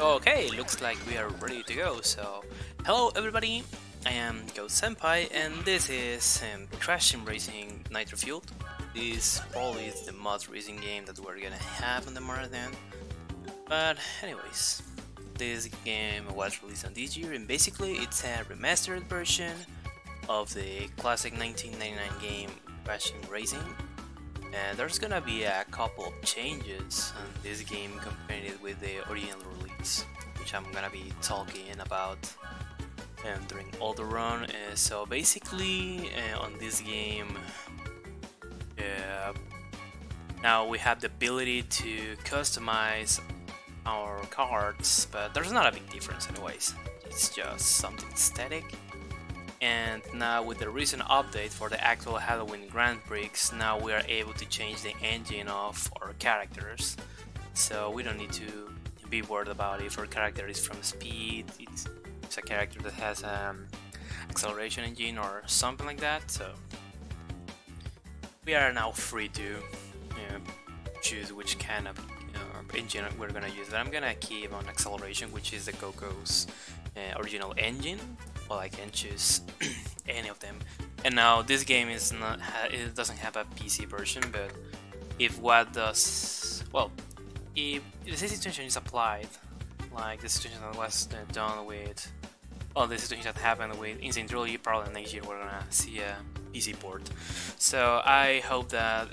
Okay, looks like we are ready to go. So, hello everybody, I am Ghost Senpai, and this is Crash Sim Racing Nitro-Fueled. This probably is the most racing game that we're gonna have on the marathon. But anyways, this game was released on this year, and basically it's a remastered version of the classic 1999 game Crash Sim Racing. And there's gonna be a couple of changes on this game compared with the original release, which I'm gonna be talking about during all the run. So basically, on this game, now we have the ability to customize our cards, but there's not a big difference anyways. It's just something static. And now with the recent update for the actual Halloween Grand Prix, now we are able to change the engine of our characters. So we don't need to be worried about if our character is from speed, it's a character that has acceleration engine or something like that. So we are now free to choose which kind of engine we're gonna use. But I'm gonna keep on acceleration, which is the Coco's original engine. Well, I can choose any of them. And now this game is not it doesn't have a PC version, but if the situation is applied, like the situation that was done with, the situation that happened with Insane Trilogy, probably next year we're gonna see a PC port. So I hope that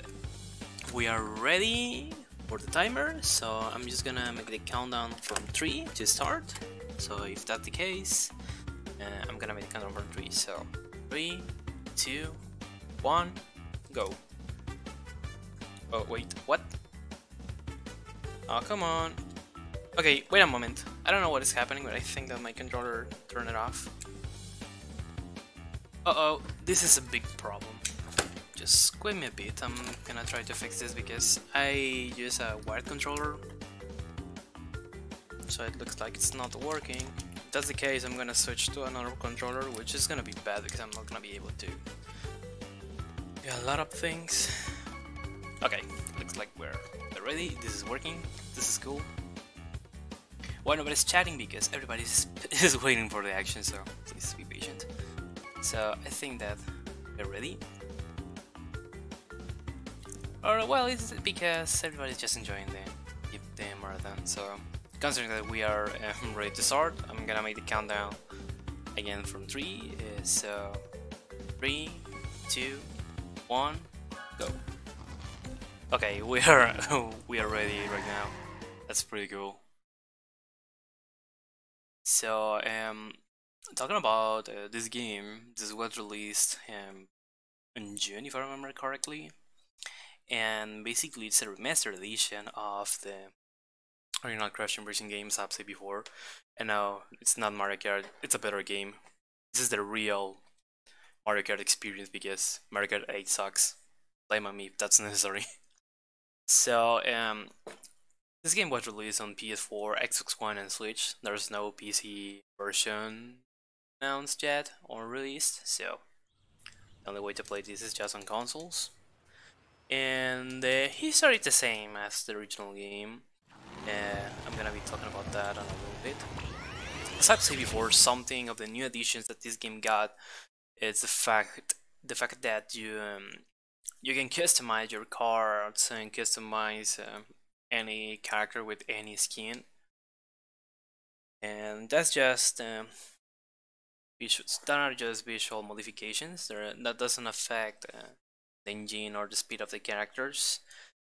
we are ready for the timer. So I'm just gonna make the countdown from 3 to start. So if that's the case, I'm gonna make the countdown from 3. So 3, 2, 1, go. Oh wait, what? Oh come on. Okay, wait a moment. I don't know what is happening, but I think that my controller turned it off. Uh-oh, this is a big problem. Just give me a bit. I'm gonna try to fix this because I use a wired controller, so it looks like it's not working. If that's the case, I'm gonna switch to another controller, which is gonna be bad because I'm not gonna be able to do a lot of things. Okay, looks like we're ready. This is working. This is cool. Why nobody's chatting? Because everybody's is waiting for the action, so please be patient. So I think that we're ready. Or well, it's because everybody's just enjoying the marathon. So considering that we are ready to start, I'm gonna make the countdown again from 3. So 3, 2, 1, go. Okay, we are ready right now. That's pretty cool. So talking about this game, this was released in June, if I remember correctly, and basically it's a remastered edition of the original Crash Sim Racing games I've said before. And now it's not Mario Kart; it's a better game. This is the real Mario Kart experience because Mario Kart 8 sucks. Blame on me if that's necessary. So this game was released on PS4, Xbox One, and Switch. There's no PC version announced yet or released, so the only way to play this is just on consoles. And the history is the same as the original game. I'm gonna be talking about that in a little bit. As I've said before, something of the new additions that this game got is the fact that you can customize your cards and customize any character with any skin, and that's just that are just visual modifications. That doesn't affect the engine or the speed of the characters.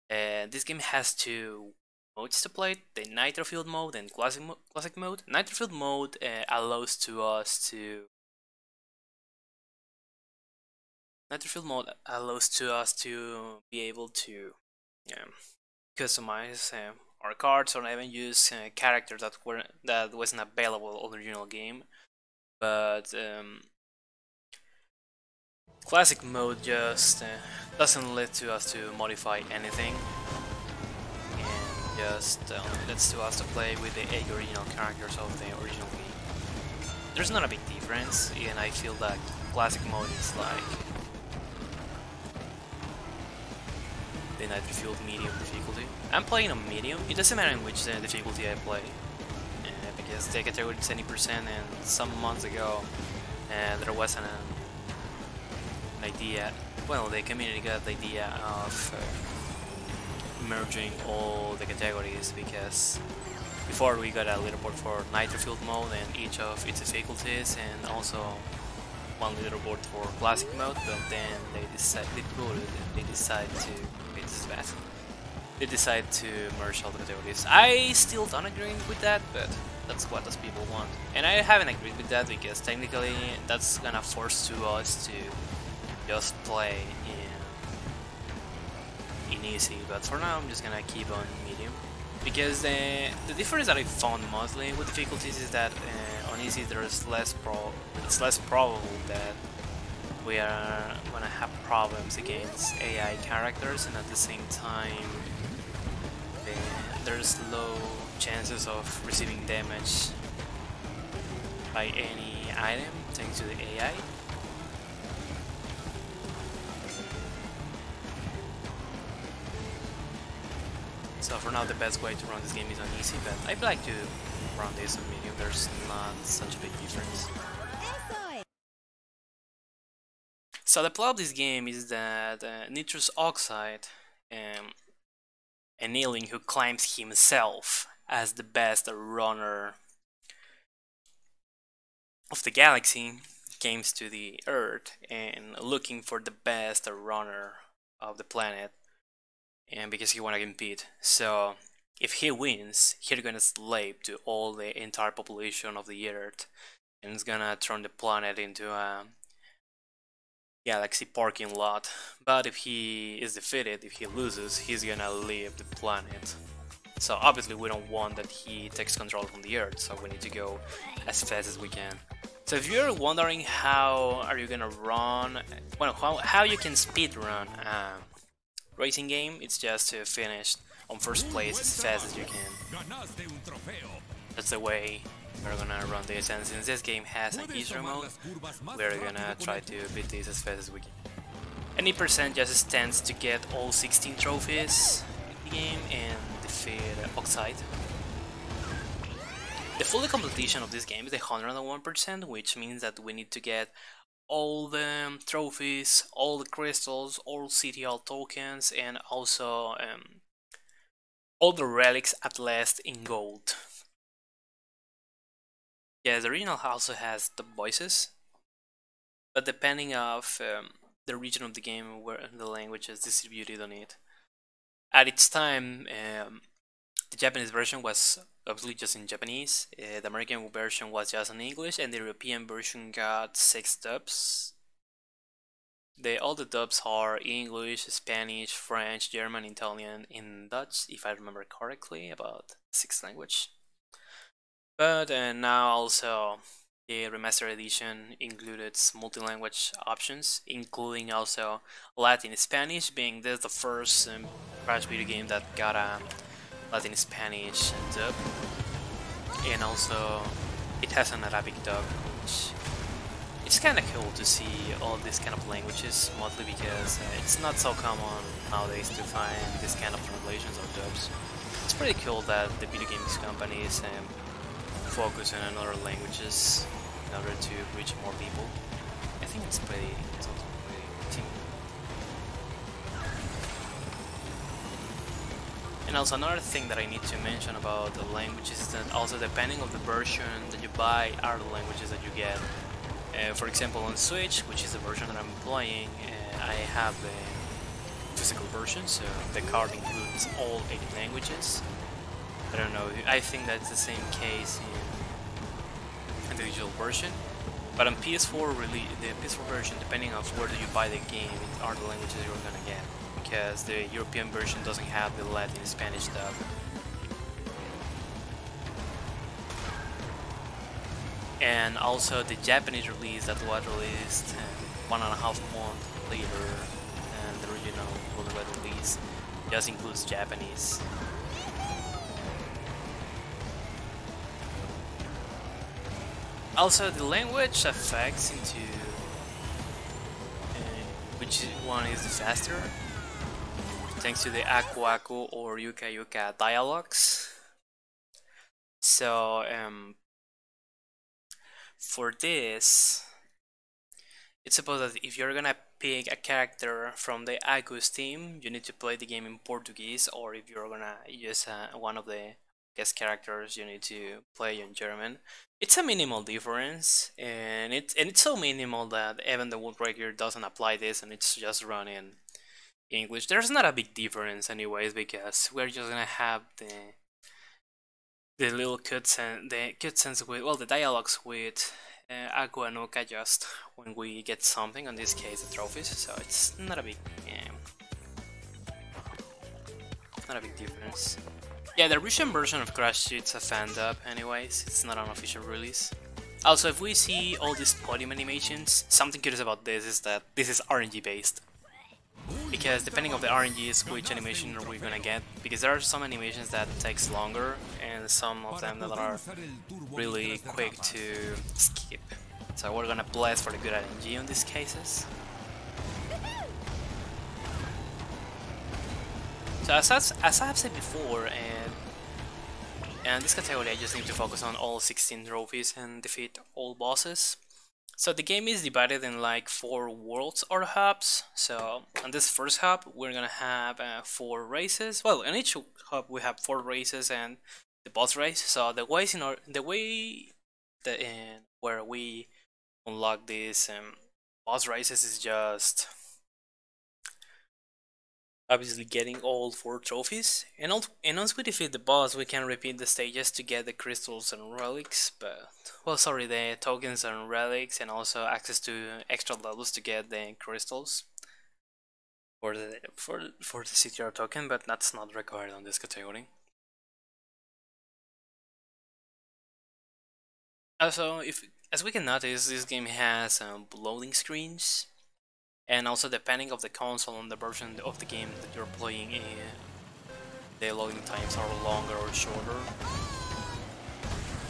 This game has 2 modes to play: the Nitro-Fueled mode and classic mode. Nitro-Fueled mode allows us to be able to customize our cards, or even use characters that wasn't available on the original game. But classic mode just doesn't let to us to modify anything, and just lets to us to play with the 8 original characters of the original game. There's not a big difference, and I feel that classic mode is like the Nitro-Fueled medium difficulty. I'm playing on medium. It doesn't matter in which difficulty I play. because the category is 20%, and some months ago there wasn't an idea. Well, the community got the idea of merging all the categories, because before we got a leaderboard for Nitro-Fueled mode and each of its difficulties, and also one leaderboard for classic mode, but then they decide to merge all the categories. I still don't agree with that, but that's what those people want, and I haven't agreed with that because technically that's gonna force us to just play in easy. But for now, I'm just gonna keep on medium, because the difference that I found mostly with difficulties is that on easy there's it's less probable that we are gonna have problems against AI characters, and at the same time there's low chances of receiving damage by any item thanks to the AI. So for now the best way to run this game is on easy, but I'd like to run this on medium. There's not such a big difference. So the plot of this game is that Nitrous Oxide, an alien who claims himself as the best runner of the galaxy, comes to the Earth and looking for the best runner of the planet, and because he wanna compete. So if he wins, he's gonna slave to all the entire population of the Earth, and it's gonna turn the planet into a galaxy parking lot. But if he is defeated, if he loses, he's gonna leave the planet. So obviously we don't want that he takes control from the Earth, so we need to go as fast as we can. So if you're wondering how are you gonna run, well, how you can speedrun a racing game, it's just to finish on first place as fast as you can. That's the way we're gonna run this, and since this game has an easier mode, we're gonna try to beat this as fast as we can. Any percent just stands to get all 16 trophies in the game and defeat Oxide. The full completion of this game is 101%, which means that we need to get all the trophies, all the crystals, all CTL tokens, and also all the relics at last in gold. Yeah, the original also has the voices, but depending of the region of the game where the language is distributed on it. At its time, the Japanese version was obviously just in Japanese, the American version was just in English, and the European version got 6 dubs. All the dubs are English, Spanish, French, German, Italian, and Dutch, if I remember correctly, about 6 language. But now also the remastered edition included multi-language options, including also Latin Spanish, being this the first Crash video game that got a Latin Spanish dub, and also it has an Arabic dub, which it's kind of cool to see all these kind of languages, mostly because it's not so common nowadays to find this kind of translations or dubs. It's pretty cool that the video games companies focus on other languages in order to reach more people. I think it's also pretty team. And also another thing that I need to mention about the languages is that also depending on the version that you buy are the languages that you get. For example, on Switch, which is the version that I'm playing, I have the physical version, so the card includes all 8 languages. I don't know, I think that's the same case in the digital version. But on PS4, really, the PS4 version, depending on where do you buy the game, are the languages you're gonna get, because the European version doesn't have the Latin Spanish dub. And also the Japanese release that was released 1.5 months later than the original worldwide release just includes Japanese. Also, the language affects into which one is the faster, thanks to the Aku Aku or Yuka Yuka dialogues. So For this, it's supposed that if you're gonna pick a character from the Agus team, you need to play the game in Portuguese, or if you're gonna use one of the guest characters, you need to play in German. It's a minimal difference, and it's so minimal that even the Woodbreaker doesn't apply this, and it's just run in English. There's not a big difference, anyways, because we're just gonna have the little cutscenes with, well, the dialogues with Aqua and Oka just when we get something, in this case the trophies, so it's not a big difference. Yeah, the Russian version of Crash it's a fan dub anyways, it's not an official release. Also, if we see all these podium animations, something curious about this is that this is RNG based. Because depending on the RNGs, which animation are we gonna get, because there are some animations that takes longer and some of them that are really quick to skip. So we're gonna bless for the good RNG in these cases. So as I've said before, and this category I just need to focus on all 16 trophies and defeat all bosses. So the game is divided in like 4 worlds or hubs. So on this first hub we're gonna have 4 races. Well, in each hub we have 4 races and the boss race. So the way where we unlock these boss races is just obviously getting all 4 trophies, and once we defeat the boss we can repeat the stages to get the crystals and relics, but well, sorry, the tokens and relics, and also access to extra levels to get the crystals for the CTR token, but that's not required on this category. Also, as we can notice, this game has loading screens. And also, depending of the console and the version of the game that you're playing, the loading times are longer or shorter.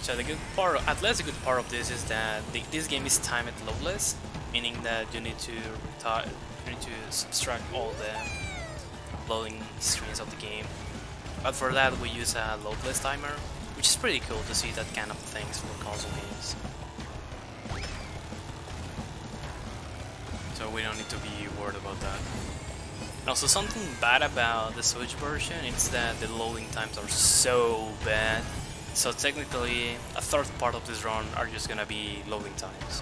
So the good part, at least the good part of this is that this game is timed loadless, meaning that you need to subtract all the loading screens of the game. But for that, we use a loadless timer, which is pretty cool to see that kind of things for console games. So we don't need to be worried about that. And also, something bad about the Switch version is that the loading times are so bad. So technically, a third part of this run are just gonna be loading times.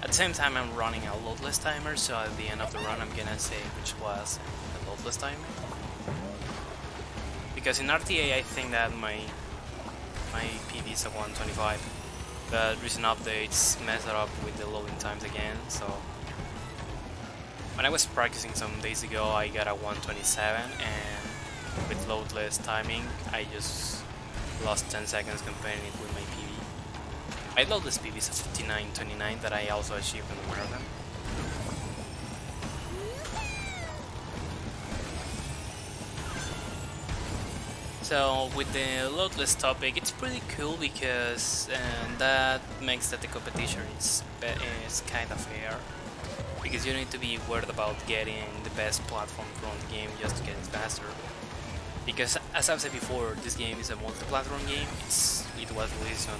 At the same time, I'm running a loadless timer, so at the end of the run I'm gonna say which was the loadless timer. Because in RTA I think that my PB is at 125. But recent updates messed it up with the loading times again, so when I was practicing some days ago I got a 127, and with loadless timing I just lost 10 seconds comparing it with my PB. My loadless PB is a 59.29 that I also achieved in the marathon. So with the loadless topic, it's pretty cool because that makes that the competition is kind of fair, because you need to be worried about getting the best platform from the game just to get it faster. Because as I've said before, this game is a multi-platform game. It was released on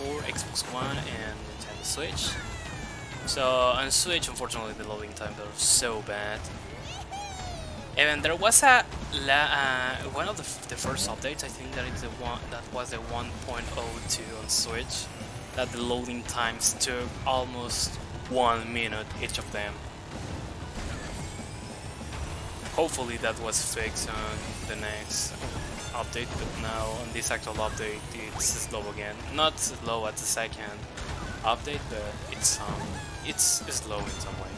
4, Xbox One, and Nintendo Switch. So on Switch, unfortunately, the loading times are so bad. And there was one of the first updates, I think that was the 1.02 on Switch, that the loading times took almost 1 minute each of them. Hopefully that was fixed on the next update, but now on this actual update it's slow again. Not slow at the second update, but it's slow in some way.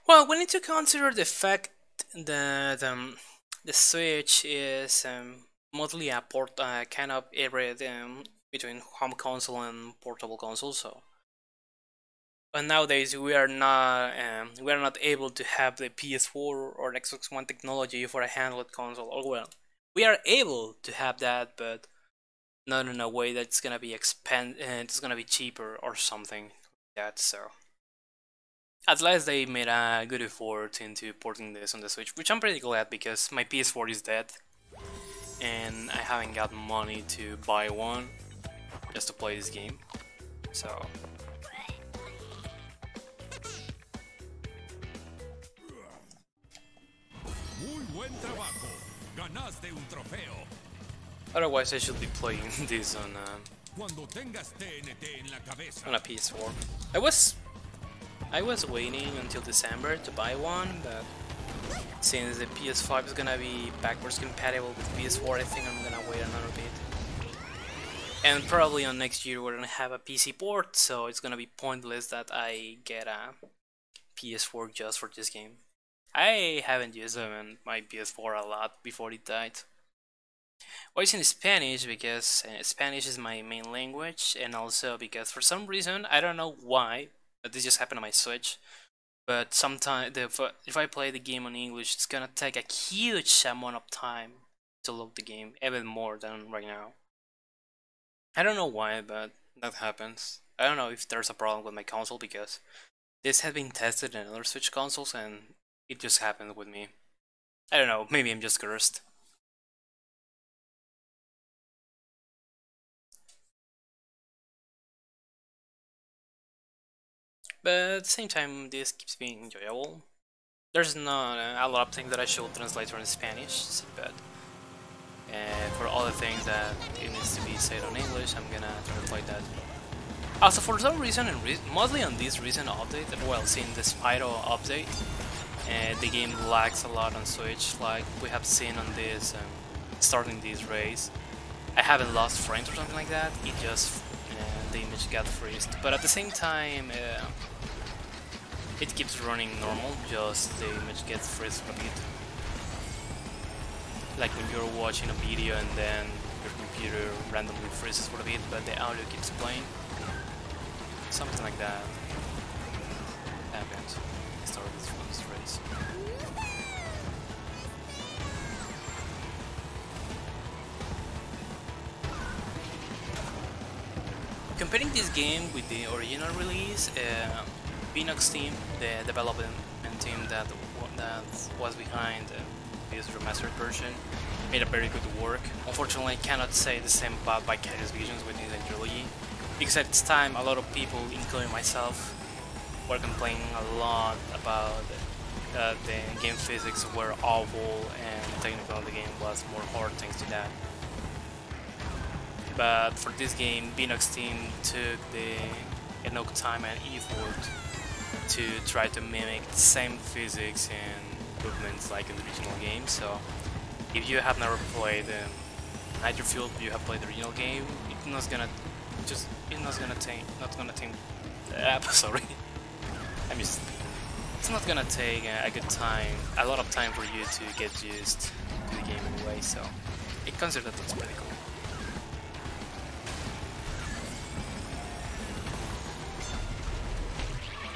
Well, we need to consider the fact that the Switch is mostly a kind of hybrid between home console and portable console. So, but nowadays we are not able to have the PS4 or Xbox One technology for a handheld console. Or well, we are able to have that, but not in a way that's gonna be it's gonna be cheaper or something. that. So at last they made a good effort into porting this on the Switch, which I'm pretty glad because my PS4 is dead and I haven't got money to buy one just to play this game. So Muy buen trabajo. Ganaste un trofeo. otherwise I should be playing this on Cuando tengas TNT en la cabeza. a PS4. I was waiting until December to buy one, but since the PS5 is gonna be backwards compatible with PS4, I think I'm gonna wait another bit. And probably on next year we're gonna have a PC port, so it's gonna be pointless that I get a PS4 just for this game. I haven't used them in my PS4 a lot before it died. Well, it's in Spanish because Spanish is my main language, and also because for some reason, I don't know why, but this just happened on my Switch, but sometimes if I play the game on English, it's gonna take a huge amount of time to load the game, even more than right now. I don't know why, but that happens. I don't know if there's a problem with my console because this has been tested in other Switch consoles and it just happened with me. I don't know, maybe I'm just cursed. But at the same time, this keeps being enjoyable. There's not a lot of things that I should translate from Spanish, but for all the things that it needs to be said on English, I'm gonna translate that. Also, for some reason, and mostly on this recent update, well, since the Spyro update, the game lags a lot on Switch, like we have seen on this, starting this race. I haven't lost frames or something like that, it just, the image got freezed. But at the same time, it keeps running normal, just the image gets freezed a bit. Like when you're watching a video and then your computer randomly freezes for a bit, but the audio keeps playing. Something like that happens. Start this race. Comparing this game with the original release, Pinox team, the development team that was behind this remastered version, made a very good work. Unfortunately, I cannot say the same about Vicarious Visions with this trilogy, because at this time a lot of people, including myself, were complaining a lot about that the game physics were awful and technically the game was more hard thanks to that. But for this game, Binox team took enough time and effort to try to mimic the same physics and movements like in the original game. So if you have never played Nitro-Fueled, you have played the original game, it's not gonna it's not gonna take a lot of time for you to get used to the game anyway. So I consider that's pretty cool.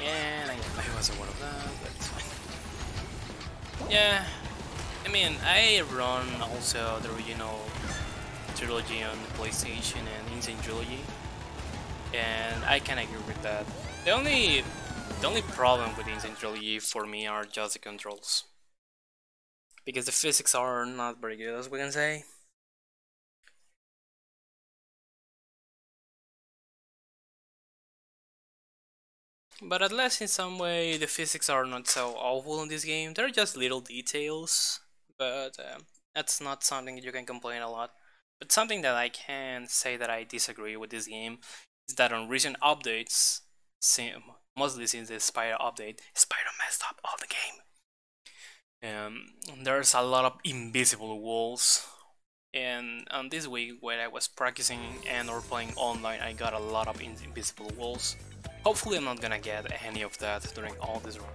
And I wasn't one of that, but it's fine. Yeah, I mean, I run also the original trilogy on the PlayStation and Insane Trilogy, and I can agree with that. The only problem with Insane Trilogy for me are just the controls, because the physics are not very good, as we can say. But at least in some way, the physics are not so awful in this game. They're just little details, but that's not something you can complain a lot. But something that I can say that I disagree with this game is that on recent updates, mostly since the Spyro update, Spyro messed up all the game. There's a lot of invisible walls, and on this week when I was practicing and or playing online, I got a lot of invisible walls. Hopefully I'm not gonna get any of that during all this run.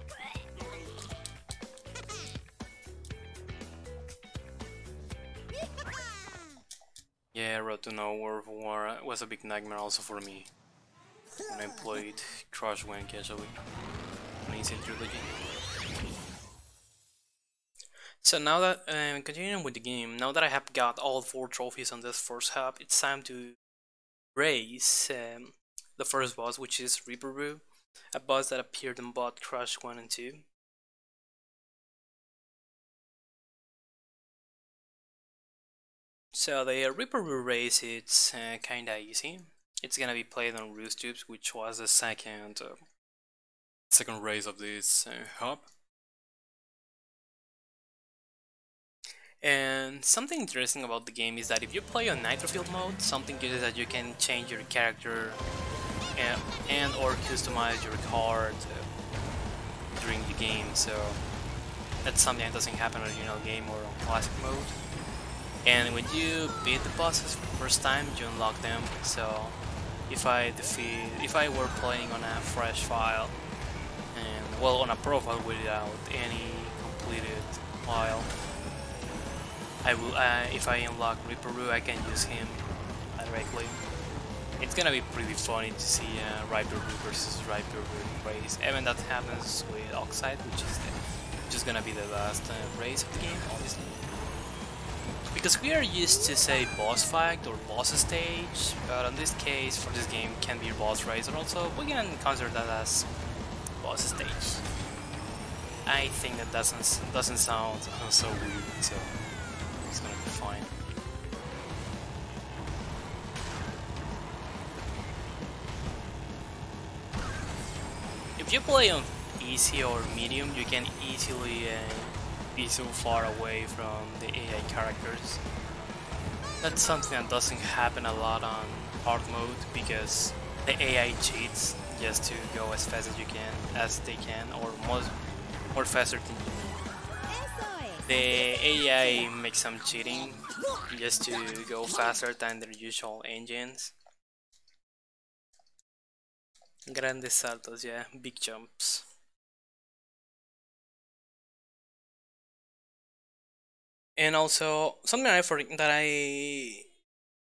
Yeah, Road to Nowhere was a big nightmare also for me when I played Crush Win casually on Insane Trilogy. So now that, continuing with the game, now that I have got all 4 trophies on this first hub, it's time to race the first boss, which is Reaper Brew. a boss that appeared in both Crush 1 and 2. So the Reaper race, it's kinda easy. It's gonna be played on Roost Tubes, which was the second race of this hub. And something interesting about the game is that if you play on Nitro-Fueled mode, something good is that you can change your character and or customize your card during the game. So that's something that doesn't happen on original game or on classic mode. And when you beat the bosses for the first time, you unlock them. So if I were playing on a fresh file, and well, on a profile without any completed file, I will. If I unlock Reaper, I can use him directly. It's gonna be pretty funny to see Reaper versus Reaper race. Even that happens with Oxide, which is gonna be the last race of the game, obviously. Because we are used to say boss fight or boss stage, but in this case, for this game, can be boss race, and also we can consider that as boss stage. I think that doesn't sound so weird, so it's gonna be fine. If you play on easy or medium, you can easily be so far away from the AI characters. That's something that doesn't happen a lot on hard mode because the AI cheats just to go as fast as they can, or faster than you. The AI makes some cheating just to go faster than their usual engines. Grandes saltos, yeah, big jumps. And also, something that I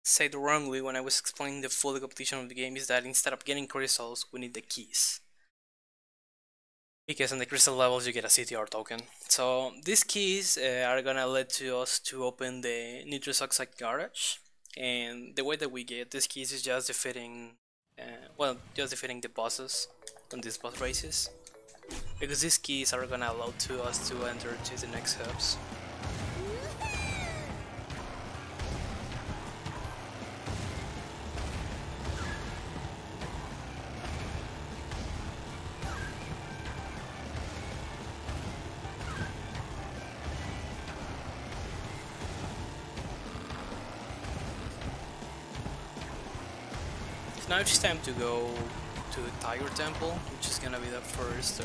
said wrongly when I was explaining the full completion of the game is that instead of getting crystals, we need the keys. Because on the crystal levels you get a CTR token. So these keys are gonna lead to us to open the Nitrous Oxide garage. And the way that we get these keys is just defeating, defeating the bosses on these boss races. Because these keys are gonna allow to us to enter to the next hubs. Now it's time to go to Tiger Temple, which is gonna be the first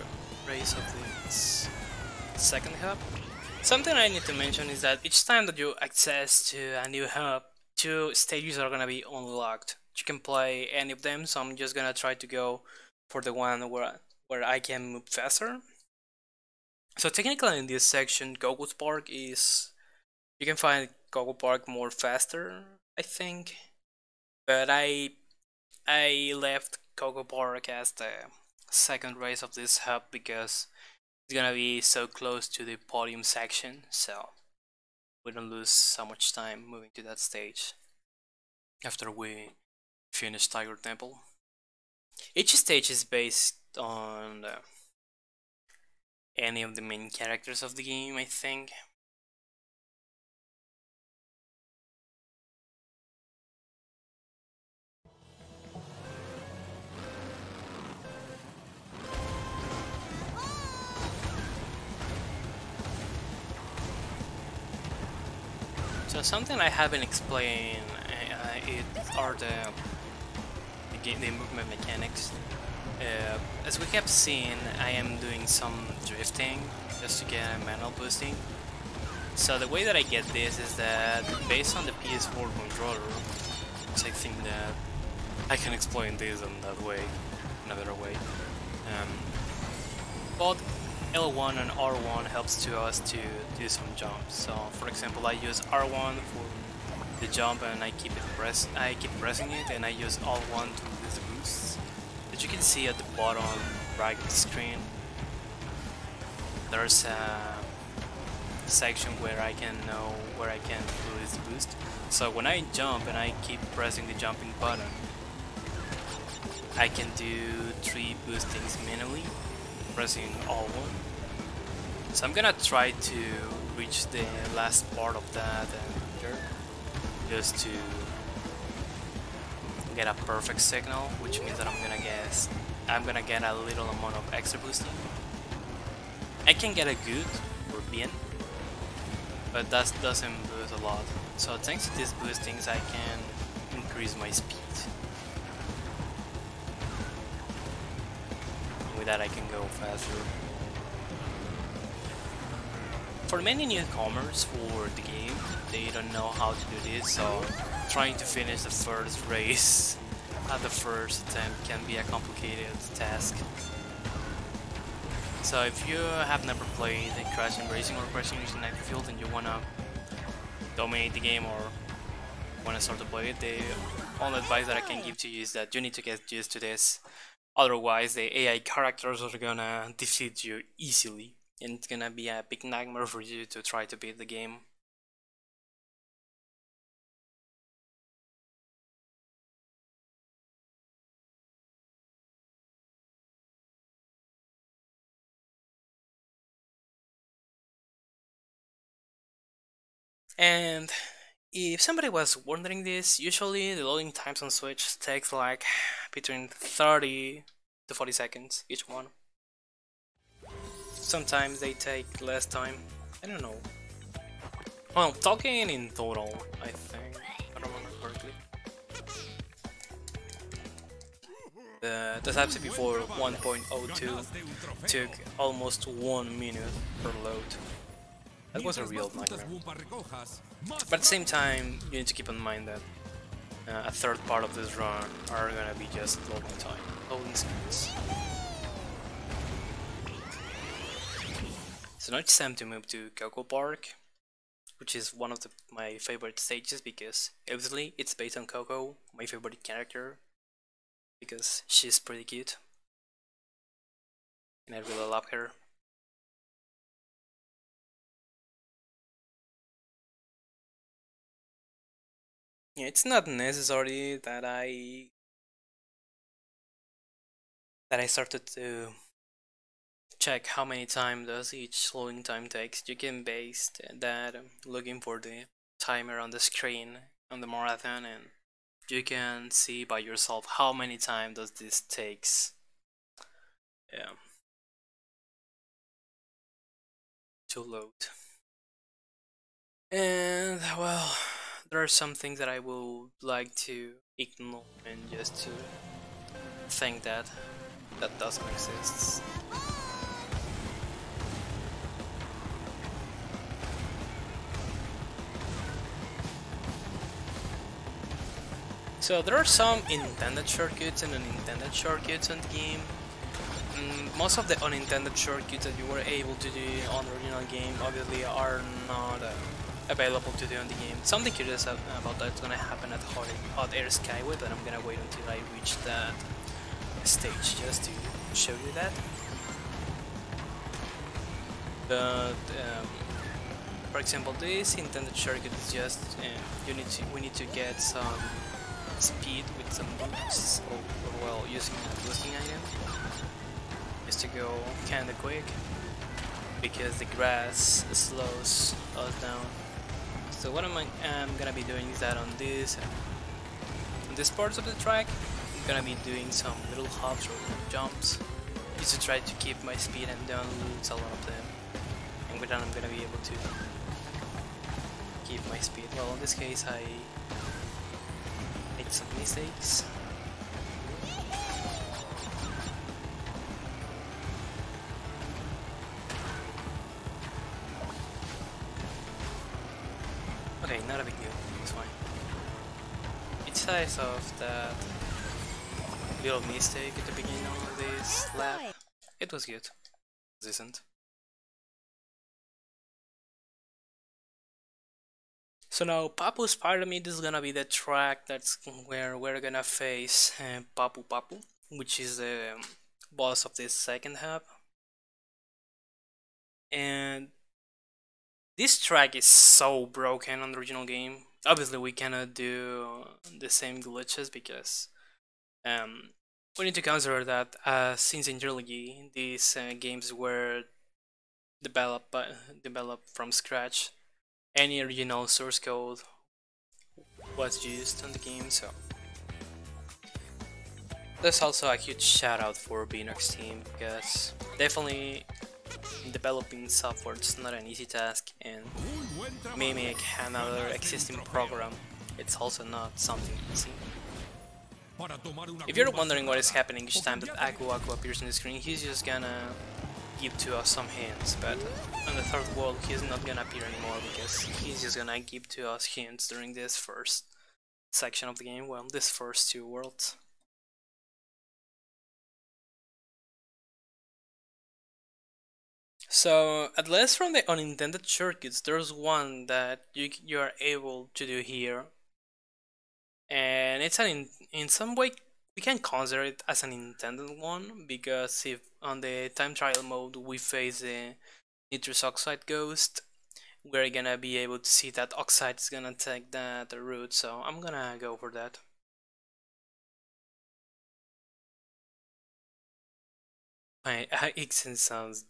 race of this second hub. Something I need to mention is that each time that you access to a new hub, 2 stages are gonna be unlocked. You can play any of them, so I'm just gonna try to go for the one where I can move faster. So technically in this section, Gogo's Park is... You can find Gogo Park more faster, I think. But I left Coco Park as the second race of this hub because it's gonna be so close to the podium section, so we don't lose so much time moving to that stage after we finish Tiger Temple. Each stage is based on any of the main characters of the game, I think. So something I haven't explained are the movement mechanics. As we have seen, I am doing some drifting just to get a manual boosting. So the way that I get this is that based on the PS4 controller, so I think that I can explain this in that way, in a better way. Both L1 and R1 helps to us to do some jumps. So for example, I use R1 for the jump and I keep pressing it, and I use L1 to release the boosts. As you can see at the bottom right of the screen, there's a section where I can know where I can release the boost. So when I jump and I keep pressing the jumping button, I can do 3 boostings manually, pressing Alt1. So I'm gonna try to reach the last part of that just to get a perfect signal, which means that I'm gonna get a little amount of extra boosting. I can get a good or bien, but that doesn't boost a lot. So thanks to these boostings, I can increase my speed. With that, I can go faster. For many newcomers for the game, they don't know how to do this, so trying to finish the first race at the first attempt can be a complicated task. So if you have never played Crash and Racing or Crash and Racing Nitro-Fueled and you wanna dominate the game or wanna start to play it, the only advice that I can give to you is that you need to get used to this. Otherwise, the AI characters are gonna defeat you easily, and it's gonna be a big nightmare for you to try to beat the game. And if somebody was wondering this, usually the loading times on Switch takes like between 30 to 40 seconds each one. Sometimes they take less time. I don't know. Well, talking in total, I think. I don't remember correctly. The types before 1.02 took almost 1 minute per load. That was a real nightmare. But at the same time, you need to keep in mind that a third part of this run are gonna be just loading time, loading screens. So now it's time to move to Coco Park, which is one of my favorite stages because obviously it's based on Coco, my favorite character, because she's pretty cute and I really love her. Yeah, it's not necessary that I started to check how many time does each loading time takes. You can base that looking for the timer on the screen on the marathon, and you can see by yourself how many time does this takes. Yeah, to load. And well, there are some things that I would like to ignore and just to think that doesn't exist. So there are some intended shortcuts and unintended shortcuts in the game. Most of the unintended shortcuts that you were able to do on the original game obviously are not available to do in the game. Something curious about that is gonna happen at Hot Air Skyway, but I'm gonna wait until I reach that stage just to show you that. But for example, this intended shortcut is just we need to get some speed with some boosts, or well, using a boosting item, just to go kinda quick, because the grass slows us down. So what I'm gonna be doing is that on this parts of the track, I'm gonna be doing some little hops or jumps, just to try to keep my speed and don't lose a lot of them. And with that, I'm gonna be able to keep my speed. Well, in this case, I made some mistakes. Okay, not a big deal, it's fine. It's size of that little mistake at the beginning of this lap. It was good. It isn't. So now Papu's Pyramid is gonna be the track that's where we're gonna face Papu Papu, which is the boss of this second hub. And this track is so broken on the original game. Obviously we cannot do the same glitches because we need to consider that since initially these games were developed from scratch, any original source code was used on the game, so there's also a huge shout out for Beanox team because definitely developing software is not an easy task, and mimic another existing program, it's also not something easy. If you're wondering what is happening each time that Aku appears on the screen, he's just gonna give to us some hints, but on the third world he's not gonna appear anymore because he's just gonna give to us hints during this first section of the game, well, this first two worlds. So, at least from the unintended shortcuts, there's one that you are able to do here, and it's in some way we can consider it as an intended one because if on the time trial mode we face the nitrous oxide ghost, we're gonna be able to see that oxide is gonna take that route, so I'm gonna go for that. My accent sounds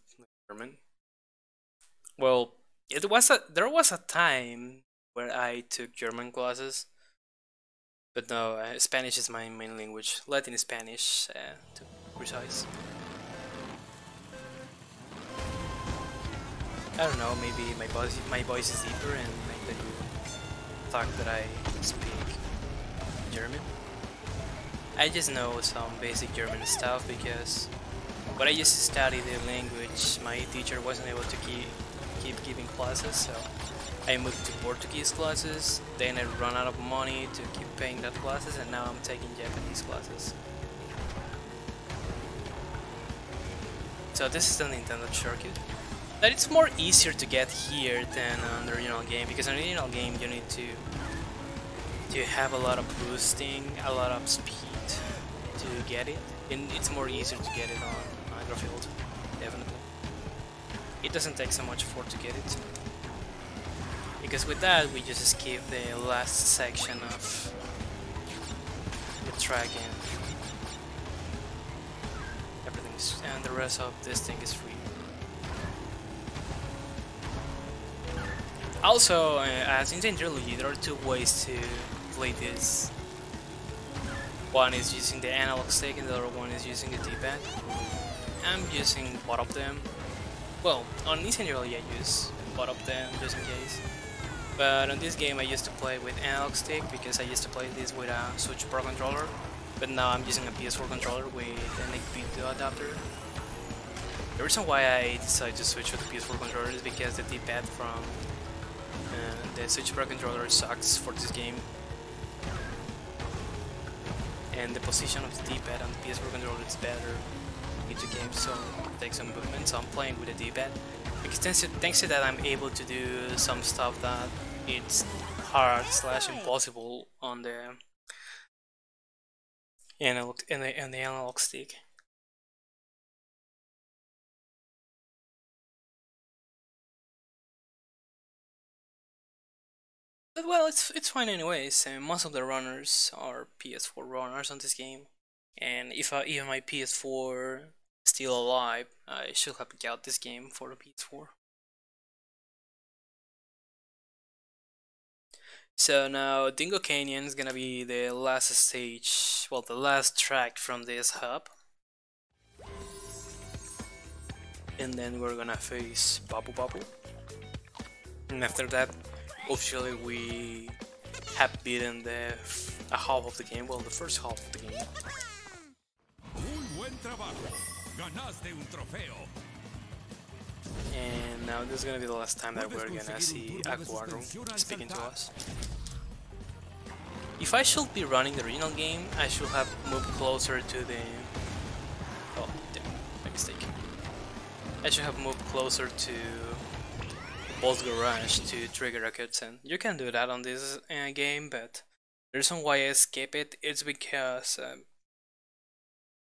German. Well, there was a time where I took German classes, but no, Spanish is my main language. Latin Spanish, to be precise. I don't know, maybe my voice is deeper and maybe the fact that I speak German. I just know some basic German stuff because when I used to study the language, my teacher wasn't able to keep giving classes, so I moved to Portuguese classes, then I ran out of money to keep paying that classes, and now I'm taking Japanese classes. So this is the Nintendo shortcut. That it's more easier to get here than on the original game, because on the original game you need to have a lot of boosting, a lot of speed to get it, and it's more easier to get it on Nitro-Fueled, definitely. It doesn't take so much effort to get it, because with that we just skip the last section of the track and everything's, and the rest of this thing is free. Also, as in the trilogy, there are two ways to play this. One is using the analog stick and the other one is using the D-pad. I'm using both of them. Well, on Nitro-Fueled I use both of them just in case. But on this game I used to play with analog stick because I used to play this with a Switch Pro controller. But now I'm using a PS4 controller with an 8-bit adapter. The reason why I decided to switch to the PS4 controller is because the D-pad from the Switch Pro controller sucks for this game. And the position of the D-pad on the PS4 controller is better in the game, so it takes some movement, so I'm playing with the D-pad. Because thanks to that I'm able to do some stuff that it's hard / impossible on the analog stick. But well, it's fine anyways. Most of the runners are PS4 runners on this game, and if even my PS4 still alive, I should have got this game for the PS4. So now Dingo Canyon is gonna be the last stage, well, the last track from this hub, and then we're gonna face Babu Babu, and after that, officially we have beaten a half of the game, well, the first half of the game. Muy buen trabajo. Ganaste un trofeo. And now this is gonna be the last time that we're gonna see Aquarum speaking to us. If I should be running the original game, I should have moved closer to the... Oh, damn, my mistake. I should have moved closer to Boss Garage to trigger a cutscene. You can do that on this game, but the reason why I skip it is because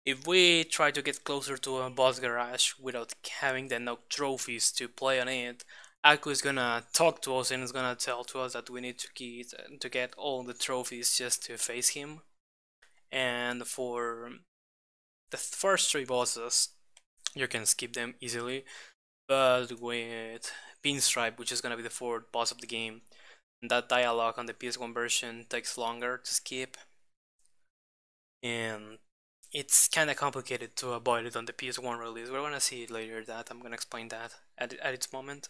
if we try to get closer to a Boss Garage without having the enough trophies to play on it, Aku is gonna talk to us and is gonna tell to us that we need to get all the trophies just to face him. And for The first 3 bosses, you can skip them easily, but with Pinstripe, which is gonna be the 4th boss of the game, that dialogue on the PS1 version takes longer to skip, and it's kind of complicated to avoid it on the PS1 release. We're gonna see it later. That I'm gonna explain that at its moment.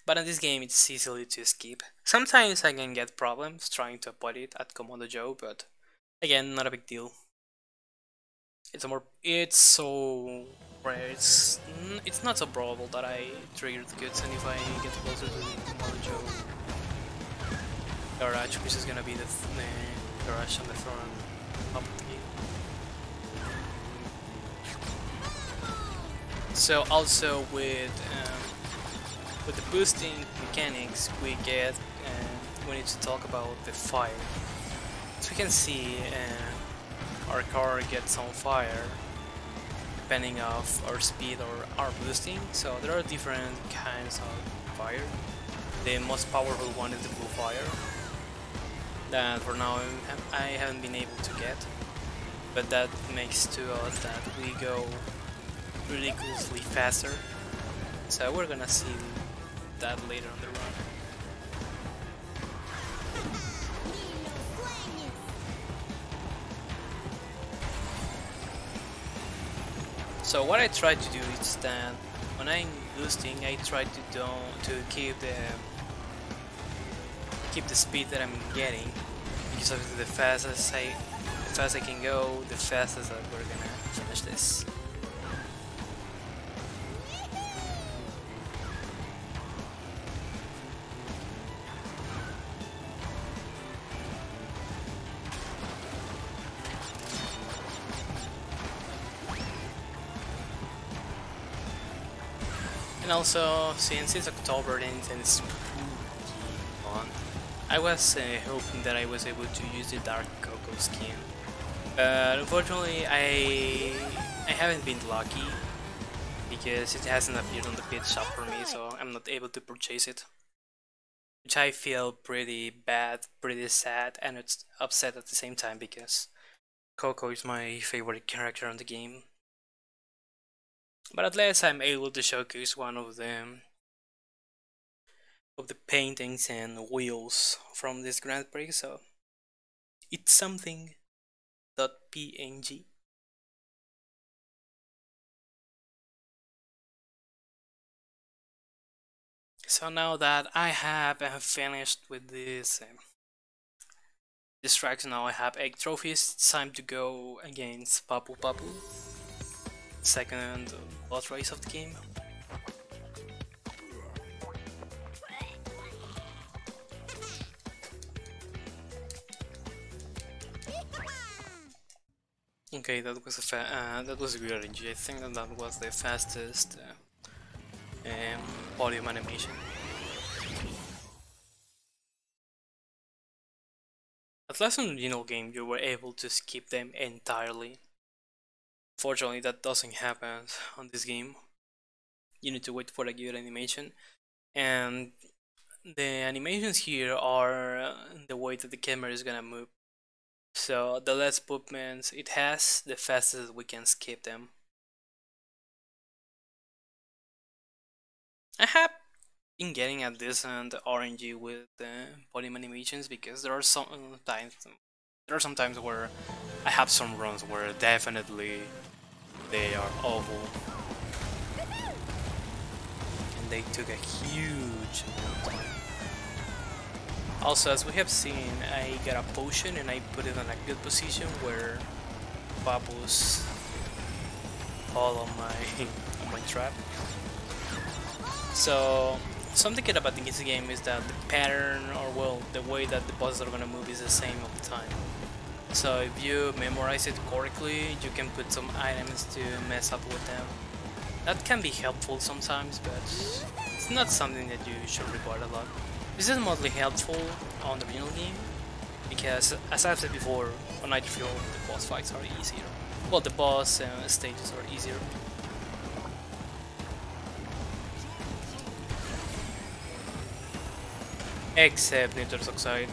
But in this game, it's easily to skip. Sometimes I can get problems trying to avoid it at Commando Joe, but again, not a big deal. It's so rare. It's not so probable that I trigger the cutscene if I get closer to the Commando Joe garage, which is gonna be the garage on the front top of the game. So also with the boosting mechanics we get, we need to talk about the fire. As we can see, our car gets on fire depending of our speed or our boosting. So there are different kinds of fire. The most powerful one is the blue fire, that for now I haven't been able to get, but that makes to us that we go ridiculously faster. So we're gonna see that later on the run. So what I try to do is that when I'm boosting, I try to keep the speed that I'm getting, because obviously the fastest I can go, the fastest that we're gonna finish this. And also, since it's October and it's spooky month, I was hoping that I was able to use the Dark Cocoa skin, but unfortunately I haven't been lucky, because it hasn't appeared on the pit shop for me, so I'm not able to purchase it, which I feel pretty bad, pretty sad, and it's upset at the same time, because Coco is my favorite character on the game. But at least I'm able to showcase one of the paintings and wheels from this Grand Prix, so it's something. .png. So now that I have finished with this tracks, now I have 8 trophies. It's time to go against Papu Papu, second boss race of the game. Okay, that was good RNG. I think that was the fastest podium animation. At last in the original game, you were able to skip them entirely. Fortunately, that doesn't happen on this game. You need to wait for a good animation, and the animations here are the way that the camera is gonna move. So the less movements it has, the faster we can skip them. I have been getting a decent RNG with podium animations, because there are some times where I have some runs where definitely they are awful, and they took a huge amount of time. Also, as we have seen, I got a potion and I put it in a good position where Papu's fall on my trap. So something good about this game is that the pattern, or well, the way that the bosses are gonna move is the same all the time. So if you memorize it correctly, you can put some items to mess up with them. That can be helpful sometimes, but it's not something that you should regard a lot. This is mostly helpful on the original game, because as I've said before, on Nitro-Fueled the boss fights are easier. Well, the boss stages are easier. Except Nitrous Oxide.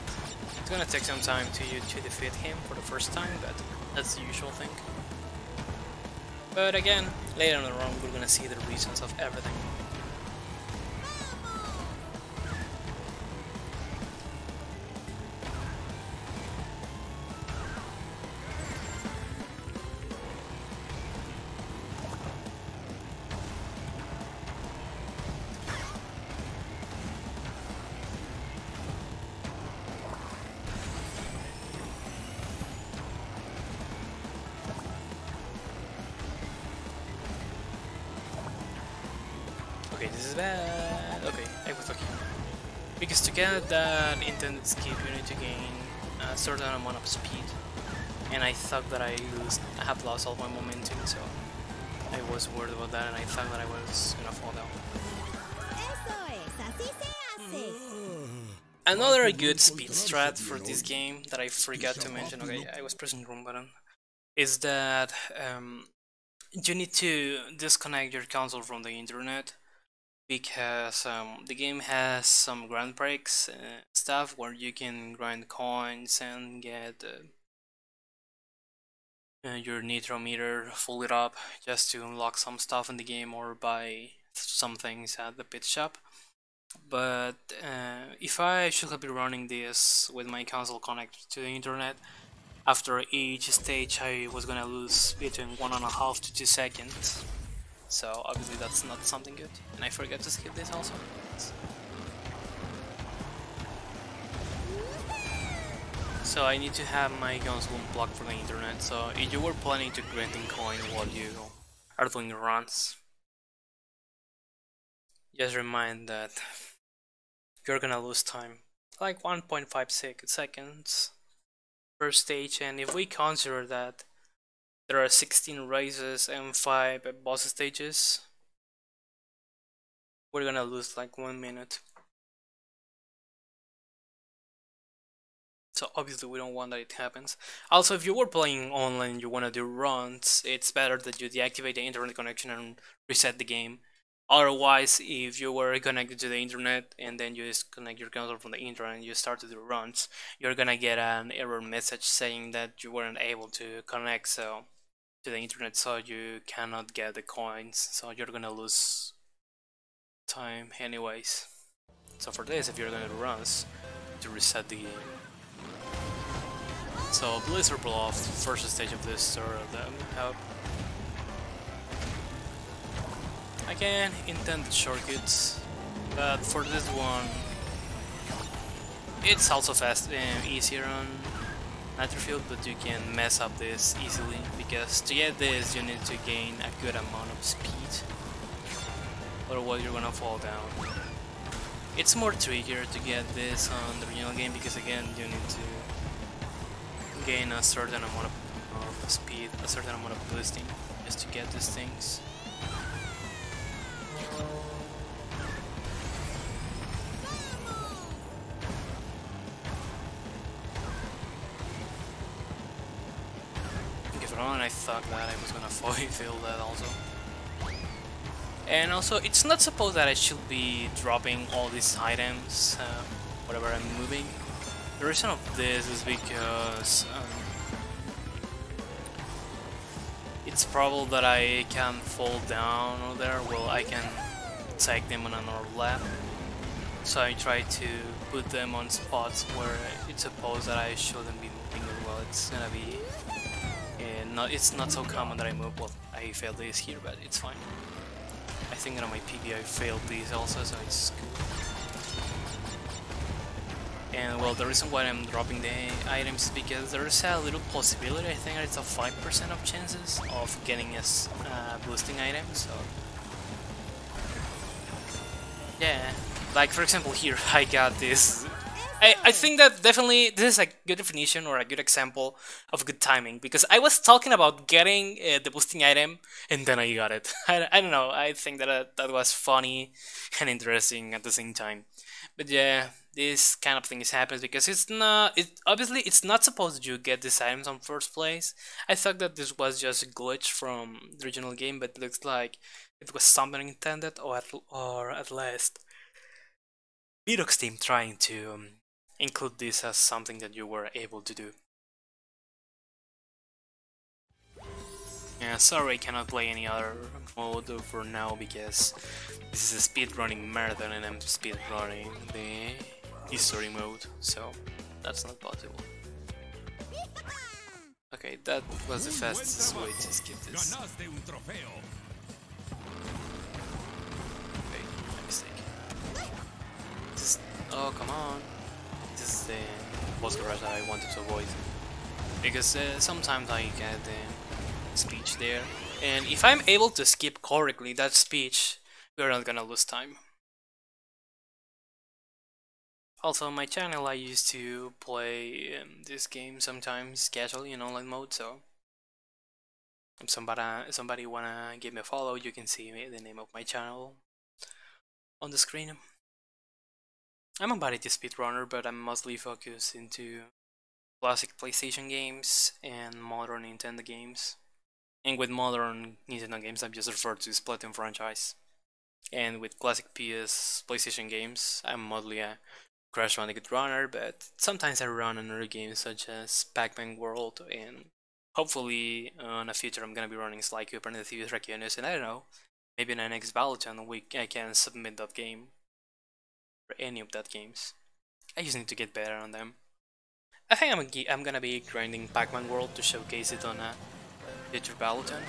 It's gonna take some time to defeat him for the first time, but that's the usual thing. But again, later on the run, we're gonna see the reasons of everything. Okay, this is bad. Okay, I was lucky. Because to get that intended skip, you need to gain a certain amount of speed. And I thought that I have lost all my momentum, so I was worried about that, and I thought that I was gonna fall down. Another good speed strat for this game that I forgot to mention, okay, I was pressing the wrong button, is that you need to disconnect your console from the internet, because the game has some grind breaks stuff where you can grind coins and get your nitro meter fully up just to unlock some stuff in the game or buy some things at the pit shop. But if I should have been running this with my console connected to the internet, after each stage I was gonna lose between 1.5 to 2 seconds. So obviously that's not something good, and I forgot to skip this also. So I need to have my console unplugged from the internet, so if you were planning to grinding coin while you are doing runs, just remind that you're gonna lose time, like 1.5 seconds per stage, and if we consider that there are 16 races and 5 boss stages, we're gonna lose like 1 minute. So obviously we don't want that it happens. Also, if you were playing online and you want to do runs, it's better that you deactivate the internet connection and reset the game. Otherwise, if you were connected to the internet and then you disconnect your console from the internet and you start to do runs, you're gonna get an error message saying that you weren't able to connect to the internet, so you cannot get the coins, so you're gonna lose time anyways. So for this, if you're gonna do runs, to reset the game. So Blizzard pull off first stage of this story of them help. Again, intended shortcuts, but for this one, it's also fast and easier on Nitro-Fueled, but you can mess up this easily, because to get this you need to gain a good amount of speed, otherwise you're gonna fall down. It's more trickier to get this on the original game, because again you need to gain a certain amount of speed, a certain amount of boosting, just to get these things. Okay, for a moment I thought that I was gonna fail that also. And also, it's not supposed that I should be dropping all these items whatever I'm moving. The reason of this is because it's probable that I can fall down over there. Well, I can take them on another lap. So I try to put them on spots where it's supposed that I shouldn't be moving as well. It's gonna be it's not so common that I move. Well, I failed this here, but it's fine. I think that on my PB I failed these also, so it's good. And well, the reason why I'm dropping the items is because there's a little possibility, I think it's a 5% of chances of getting a boosting item, so yeah, like for example here, I got this. I think that definitely this is a good definition or a good example of good timing, because I was talking about getting the boosting item and then I got it. I don't know, I think that that was funny and interesting at the same time. But yeah, this kind of thing happens because obviously it's not supposed to get these items on first place. I thought that this was just a glitch from the original game, but it looks like it was something intended, or at least Vidox team trying to include this as something that you were able to do. Yeah, sorry I cannot play any other mode for now because this is a speedrunning marathon and I'm speedrunning the history mode, so that's not possible. Okay, that was the fastest way to skip this. Ganaste un trofeo. Okay, my mistake. This is, oh, come on. This is the boss garage that I wanted to avoid. Because sometimes I get the speech there. And if I'm able to skip correctly that speech, we're not gonna lose time. Also, on my channel I used to play this game sometimes casually in online mode, so if somebody wanna give me a follow, you can see the name of my channel on the screen. I'm a variety speedrunner, but I'm mostly focused into classic PlayStation games and modern Nintendo games. And with modern Nintendo games, I'm just referred to Splatoon franchise. And with classic PlayStation games, I'm mostly a Crash Bandicoot runner, but sometimes I run another games such as Pac-Man World, and hopefully in the future I'm gonna be running Sly Cooper and the Thieves Regiones, and I don't know, maybe in the next Valuethon I can submit that game, or any of that games. I just need to get better on them. I think I'm gonna be grinding Pac-Man World to showcase it on a future Valuethon,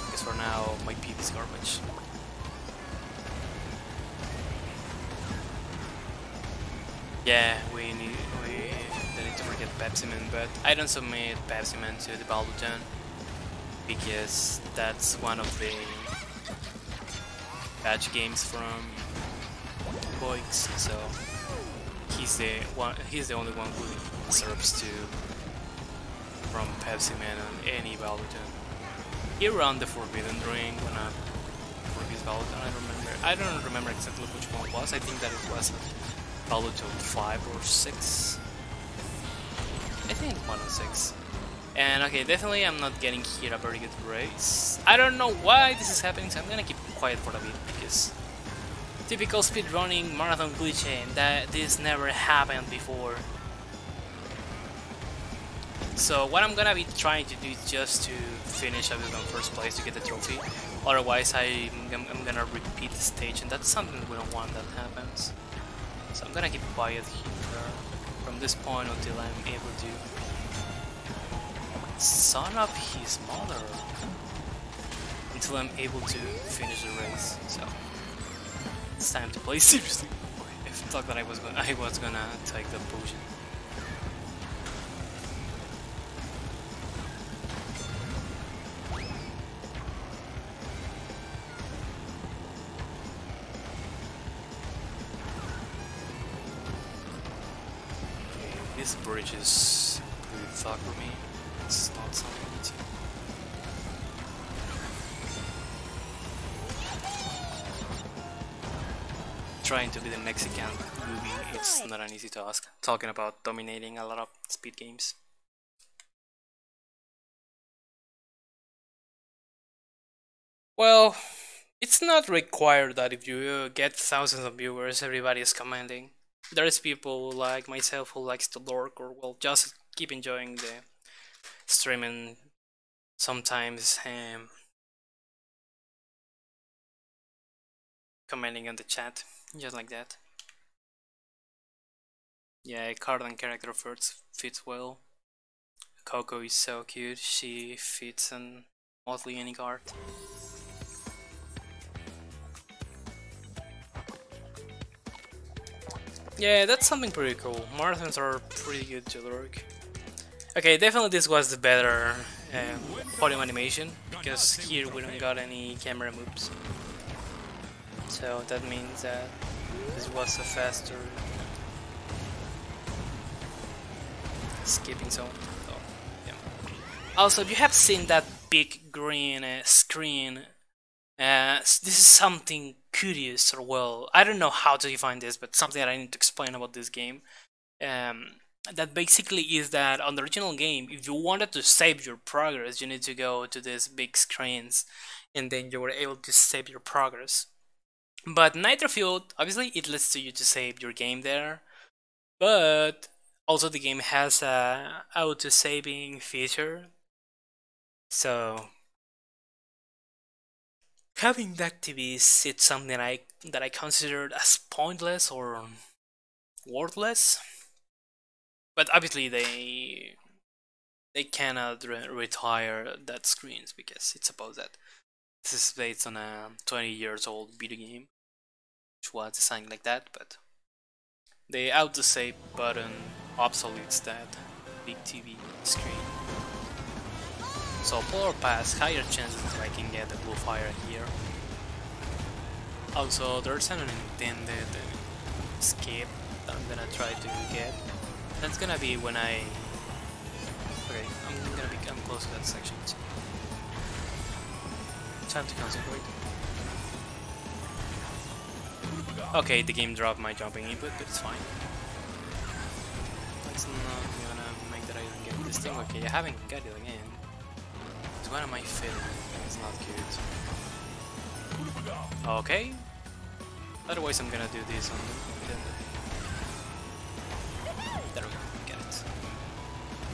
because for now my PB is garbage. Yeah, we don't need to forget Pepsi-Man, but I don't submit Pepsi-Man to the Valuethon because that's one of the batch games from Boix, so he's the only one who deserves to from Pepsi-Man on any Valuethon. He ran the Forbidden Ring when for his Valuethon. I don't remember exactly which one it was. I think that it was Valuethon 5 or 6. I think 1 or 6. And okay, definitely I'm not getting here a very good race. I don't know why this is happening, so I'm gonna keep quiet for a bit because typical speedrunning marathon glitch, that this never happened before. So what I'm gonna be trying to do is just to finish up in first place to get the trophy. Otherwise I'm gonna repeat the stage, and that's something we don't want that happens. So I'm gonna keep quiet here from this point until I'm able to son of his mother, until I'm able to finish the race. So it's time to play seriously. I thought that I was gonna take the potion. This bridge is pretty thug for me. It's not something easy. Trying to be the Mexican movie, it's not an easy task. Talking about dominating a lot of speed games. Well, it's not required that if you get thousands of viewers, everybody is commenting. There's people like myself who likes to lurk or well just keep enjoying the stream and sometimes commenting on the chat, just like that. Yeah, Cardan character fits well. Coco is so cute, she fits on mostly any card. Yeah, that's something pretty cool. Marathons are pretty good to lurk. Okay, definitely this was the better podium animation, because here we don't got any camera moves. So that means that this was a faster skipping zone. So, yeah. Also, if you have seen that big green screen, this is something curious, or well, I don't know how to define this, but something that I need to explain about this game. That basically is that on the original game, if you wanted to save your progress, you need to go to these big screens, and then you were able to save your progress. But Nitro-Fueled, obviously, it lets you to save your game there, but also the game has a auto-saving feature. So having that TVs, it's something that I considered as pointless or worthless. But obviously they cannot retire that screens because it's supposed that this is based on a 20 years old video game, which was designed like that, but the autosave button obsoletes that big TV screen. So Polar Pass, higher chances that I can get the blue fire here. Also, there's an unintended escape that I'm gonna try to get. That's gonna be when I... Okay, I'm close to that section. So. Time to concentrate. Okay, the game dropped my jumping input, but it's fine. That's not gonna make that I don't get this thing. Okay, I haven't got it again. So when am I failing? It's not good. Okay. Otherwise I'm gonna do this on the... There we go, get it.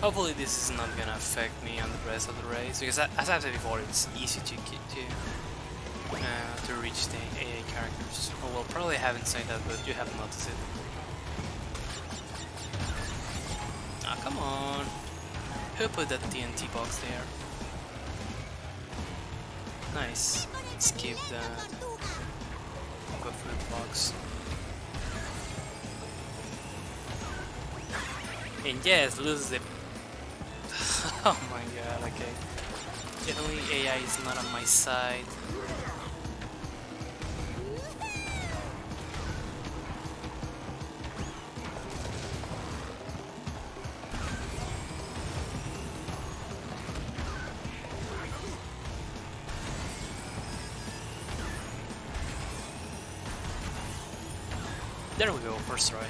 Hopefully this is not gonna affect me on the rest of the race, because as I've said before, it's easy to reach the AA characters. Oh well, probably I haven't said that, but you have noticed it. Ah, come on. Who put that TNT box there? Nice. Skip that. Go for the box. And yes, lose the... Oh my god, okay. Definitely AI is not on my side. There we go, first try.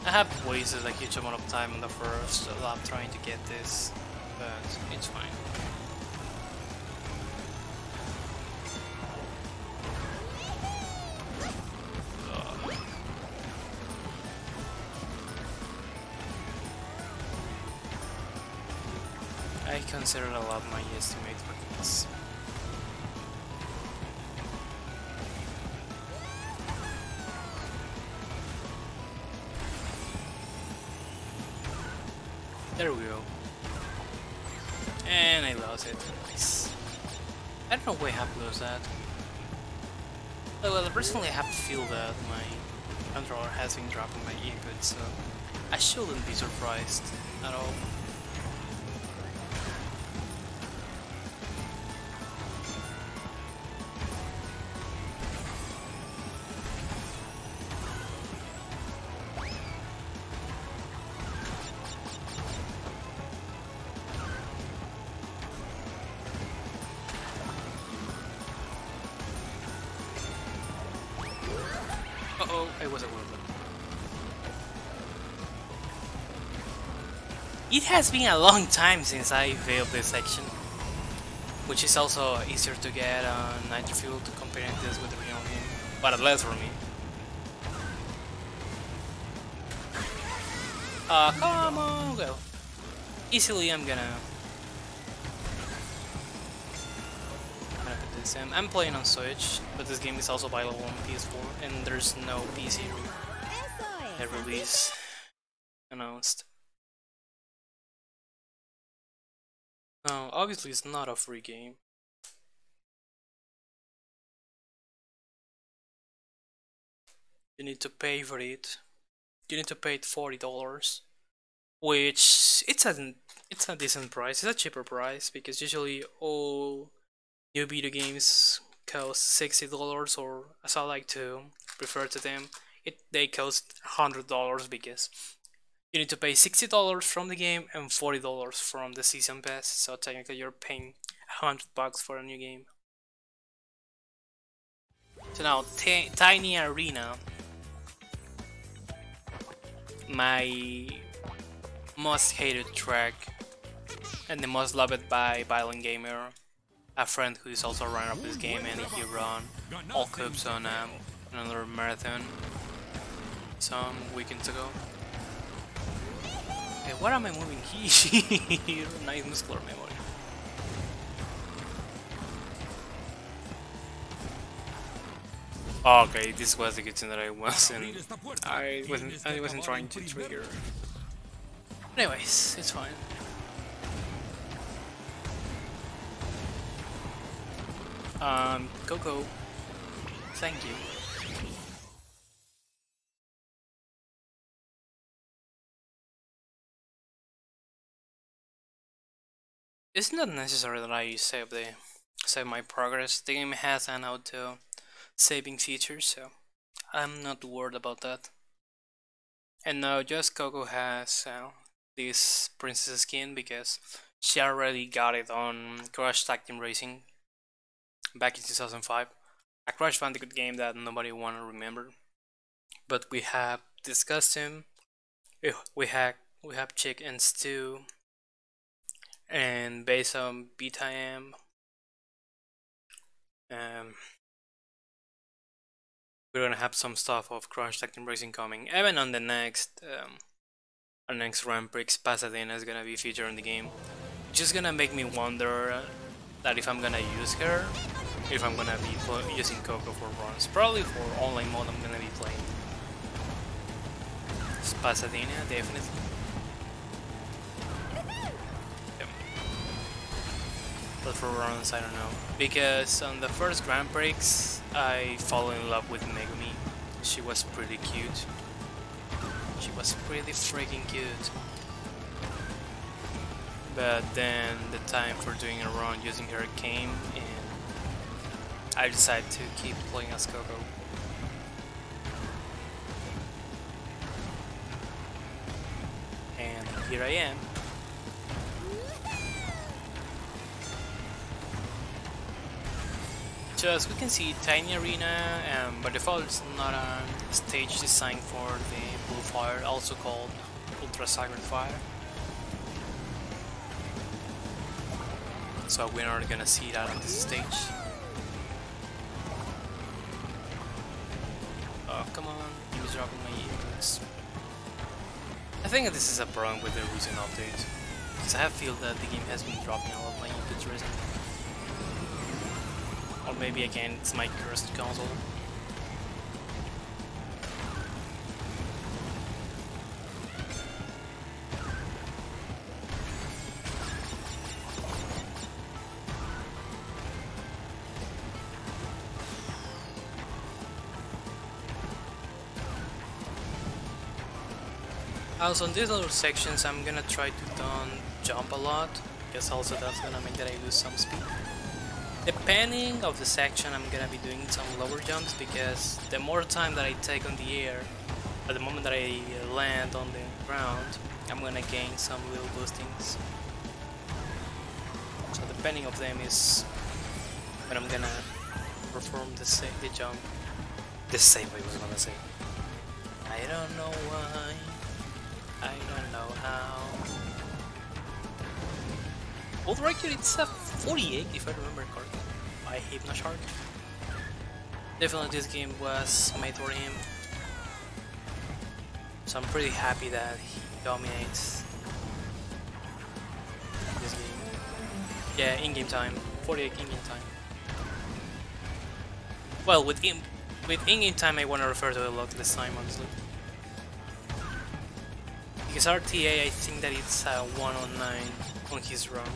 I have wasted a huge amount of time on the first lap trying to get this, but it's fine. I consider a lot my estimate for this. There we go. And I lost it. Nice. I don't know why I have lost that. Oh, well, recently I have to feel that my controller has been dropping my input, so I shouldn't be surprised at all. Uh-oh, I was a woman. It has been a long time since I failed this section, which is also easier to get on Nitro-Fueled comparing this with the real game, but at least for me. Come on, well, easily I'm gonna put this in. I'm playing on Switch, but this game is also available on PS4, and there's no PC release announced. No, obviously it's not a free game. You need to pay for it. You need to pay $40, which it's a decent price. It's a cheaper price because usually all new video games cost $60, or as I like to refer to them, they cost $100 because you need to pay $60 from the game and $40 from the season pass. So technically, you're paying $100 for a new game. So now, Tiny Arena, my most hated track and the most loved by Violent Gamer, a friend who is also a runner of this game, and he ran all cups on another marathon some weekends ago. Okay, what am I moving here? Nice muscular memory. Okay, this was the good thing that I wasn't trying to trigger. Anyways, it's fine. Coco, thank you. It's not necessary that I save my progress. The game has an auto saving feature, so I'm not worried about that. And now just Coco has this princess skin because she already got it on Crash Tag Team Racing back in 2005. A Crash Bandicoot game that nobody wanna remember. But we have this costume, we have chicken stew, and based on beta M, we're gonna have some stuff of Crash Tag Team Racing coming. Even on the next our next Grand Prix, Pasadena is gonna be featured in the game. It's just gonna make me wonder that if I'm gonna use her, if I'm gonna be using Coco for runs. Probably for online mode I'm gonna be playing Pasadena, definitely. Yep. But for runs, I don't know. Because on the first Grand Prix, I fall in love with Megumi. She was pretty cute. She was pretty freaking cute. But then the time for doing a run using her came, and I decided to keep playing as Coco. And here I am. So as we can see, tiny arena, by default it's not a stage designed for the blue fire, also called Ultra Sacred Fire. So we're not gonna see that on this stage. Oh, come on, he was dropping my earbuds. I think this is a problem with the recent update, because I have feel that the game has been dropping a lot of my inputs recently. Or maybe again, it's my cursed console. Also, in these other sections, I'm gonna try to don't jump a lot, because also that's gonna make that I lose some speed. Depending of the section, I'm gonna be doing some lower jumps, because the more time that I take on the air, at the moment that I land on the ground, I'm gonna gain some little boostings. So depending of them is when I'm gonna perform the jump. The save I was gonna say. I don't know why. I don't know how. Although actually it's a 48 if I remember correctly, by Hypnoshark. Definitely this game was made for him. So I'm pretty happy that he dominates this game. Yeah, in-game time. 48 in-game time. Well, with in-game time I want to refer to a lot less time, honestly. Because RTA, I think that it's 109 on his run.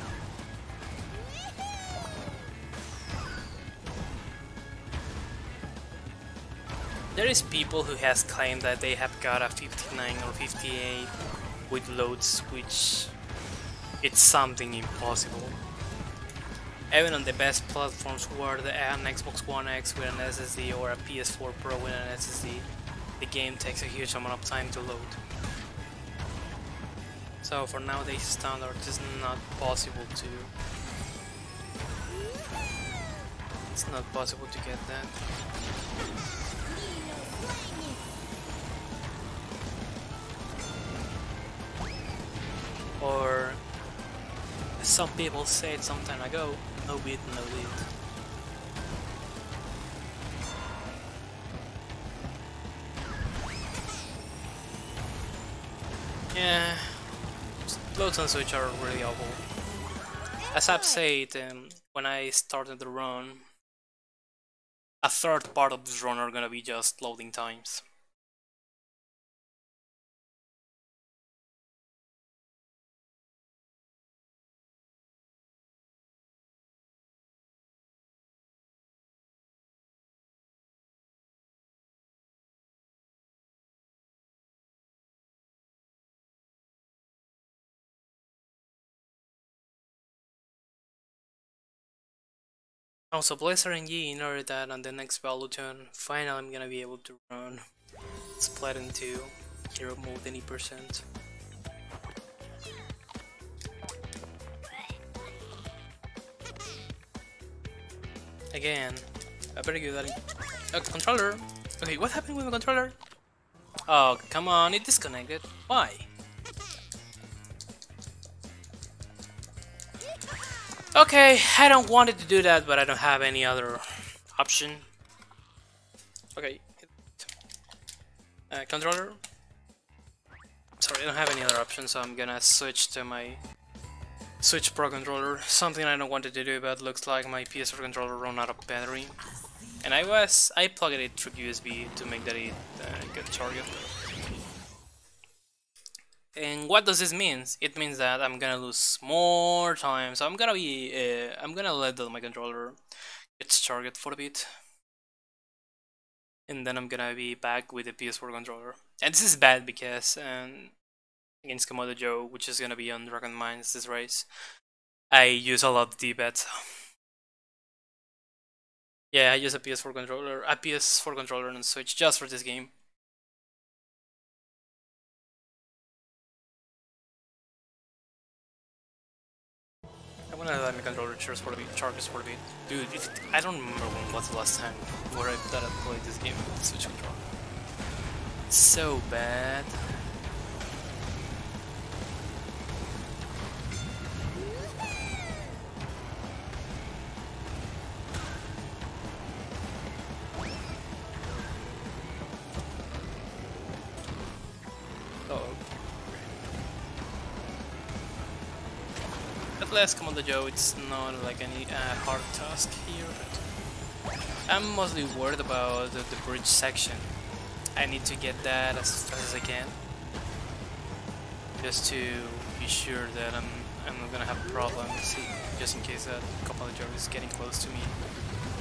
There is people who has claimed that they have got a 59 or 58 with loads, which it's something impossible. Even on the best platforms where an Xbox One X with an SSD or a PS4 Pro with an SSD, the game takes a huge amount of time to load. So for nowadays standard, it's not possible to get that. Or as some people said some time ago, no bit, no lead. Yeah, Loads on Switch are really awful. As I've said, when I started the run, a third part of this run are gonna be just loading times. Also, Blaze RNG noted that on the next Valuethon, finally I'm gonna be able to run Splatoon 2 Hero Mode any percent. Again, a very good controller. Okay, what happened with my controller? Oh, come on, it disconnected. Why? Okay, I don't want it to do that, but I don't have any other option. Okay. Controller? Sorry, I don't have any other option, so I'm gonna switch to my Switch Pro controller. Something I don't wanted to do, but looks like my PS4 controller ran out of battery. And I plugged it through USB to make that it get charged. And what does this mean? It means that I'm gonna lose more time. So I'm gonna let my controller get charged for a bit, and then I'm gonna be back with the PS4 controller. And this is bad because against Komodo Joe, which is gonna be on Dragon Mines this race, I use a lot of D-pad. Yeah, I use a PS4 controller on Switch just for this game. I wanna let my controller charge for a bit. Dude, I don't remember when was the last time where I played this game with the Switch controller. It's so bad. At last, Commando Joe, it's not like any hard task here, but I'm mostly worried about the bridge section. I need to get that as fast as I can, just to be sure that I'm not gonna have a problem, just in case that Commando Joe is getting close to me,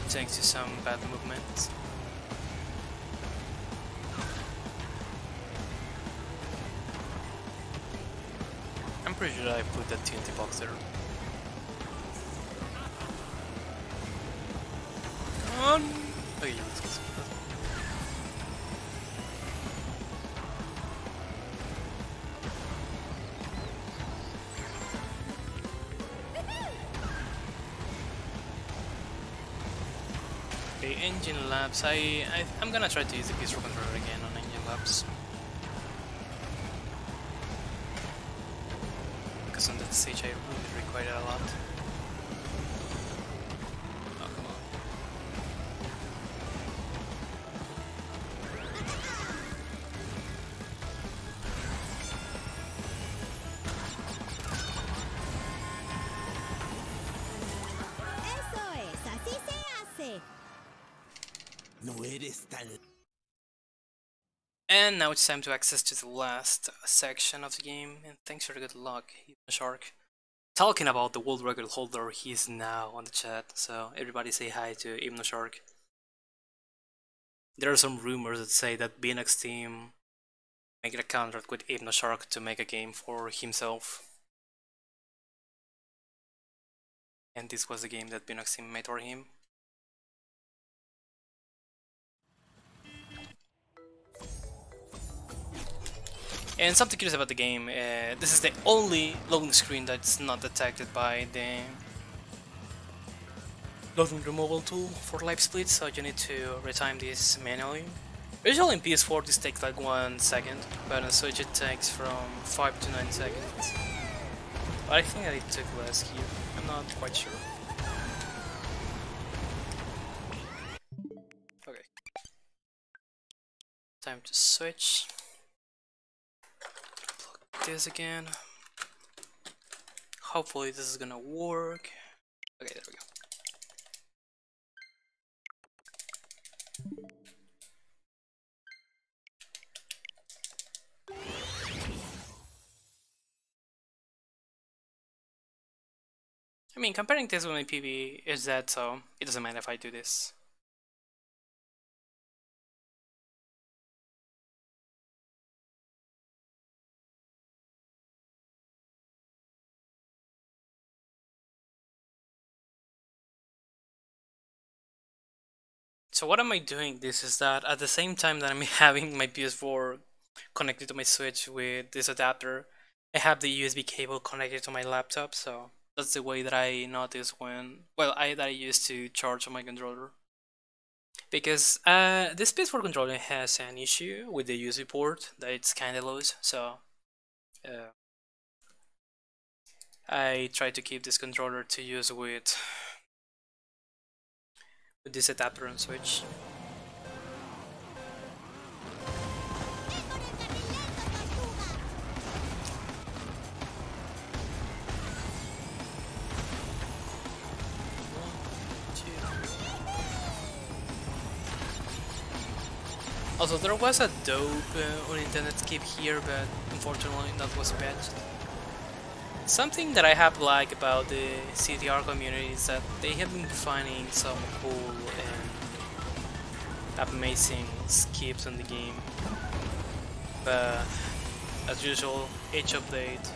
thanks to some bad movements. I'm pretty sure I put that TNT box there. Come on! Okay, yeah, let's go. Okay, engine labs. I'm gonna try to use the PS4 controller again on engine labs. Because on that stage I really required it a lot. Oh, come on. Eso es, así se hace. No eres tan... And now it's time to access to the last section of the game, and thanks for the good luck, Shark. Talking about the world record holder, he's now on the chat, so everybody say hi to Shark. There are some rumors that say that BNX team made a contract with Shark to make a game for himself. And this was the game that BNX team made for him. And something curious about the game, this is the only loading screen that's not detected by the loading removal tool for live split, so you need to retime this manually. Usually in PS4 this takes like 1 second, but on Switch it takes from 5 to 9 seconds. But I think that it took less here, I'm not quite sure. Okay. Time to switch. Plug this again. Hopefully this is gonna work. Okay, there we go. I mean, comparing this with my PB is that, so it doesn't matter if I do this. So what am I doing this is that at the same time that I'm having my PS4 connected to my Switch with this adapter, I have the USB cable connected to my laptop, so that's the way that I notice when, well, that I use to charge on my controller. Because this PS4 controller has an issue with the USB port that it's kinda loose, so I try to keep this controller to use with this adapter and Switch. Also, there was a dope unintended skip here, but unfortunately that was patched. Something that I have liked about the CDR community is that they have been finding some cool and amazing skips in the game. But as usual, each update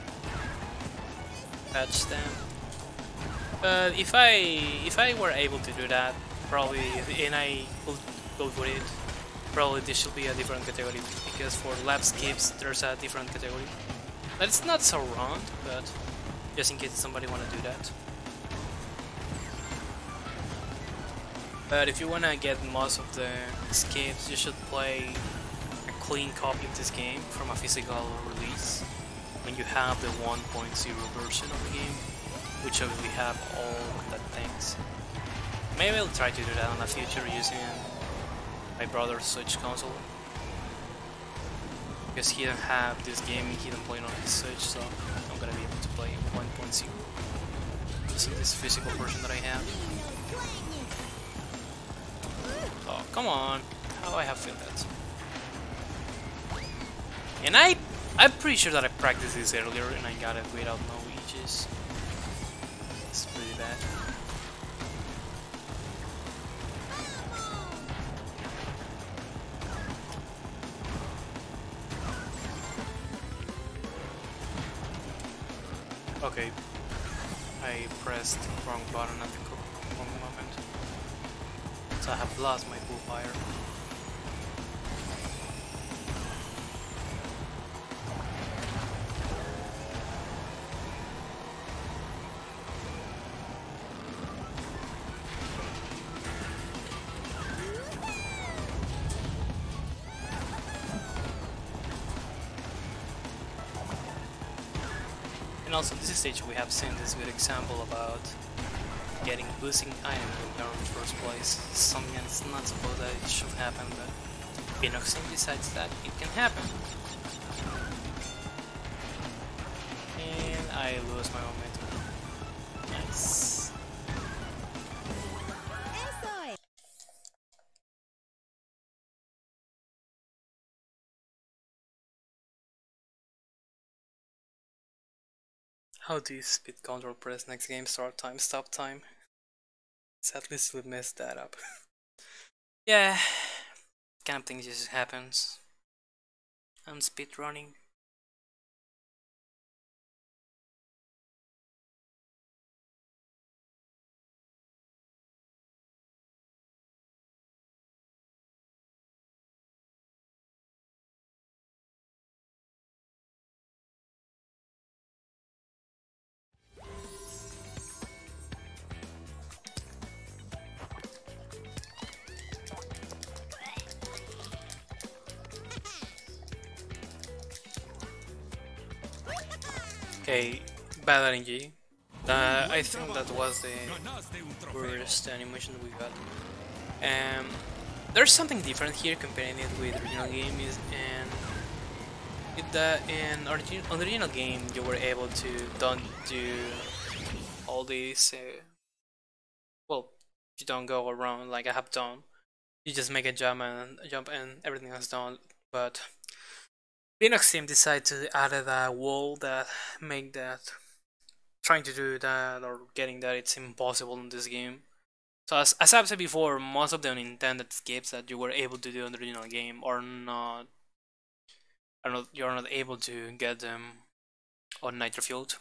patch them. But if I were able to do that, probably, and I could go for it, probably this should be a different category, because for lap skips there's a different category. But it's not so wrong, but just in case somebody wanna do that. But if you wanna get most of the skips, you should play a clean copy of this game from a physical release when you have the 1.0 version of the game, which obviously have all that things. Maybe I'll try to do that in the future using my brother's Switch console, because he don't have this game and he don't play it on his Switch, so I'm gonna be able to play 1.0 using this physical version that I have. Oh, come on, how do I have failed that? And I'm pretty sure that I practiced this earlier and I got it without no ages. It's pretty bad. Okay, I pressed the wrong button at the wrong moment, so I have lost my bullfire. And also this stage we have seen this good example about getting boosting item when you're in the first place. Something that's not supposed that it should happen, but Pinoxin decides that it can happen. And I lose my momentum. Nice. Eso es. How do you speed control press next game start time, stop time? At least we messed that up. Yeah, kind of thing just happens. I'm speed running. Okay, bad RNG. I think that was the worst animation that we got. There's something different here comparing it with the original game, and In original game you were able to don't do all these. Well, you don't go around like I have done. You just make a jump and everything is done. But Linux team decided to add a wall that make that trying to do that or getting that it's impossible in this game. So as I've said before, most of the unintended escapes that you were able to do in the original game you're not able to get them on Nitro-Fueled.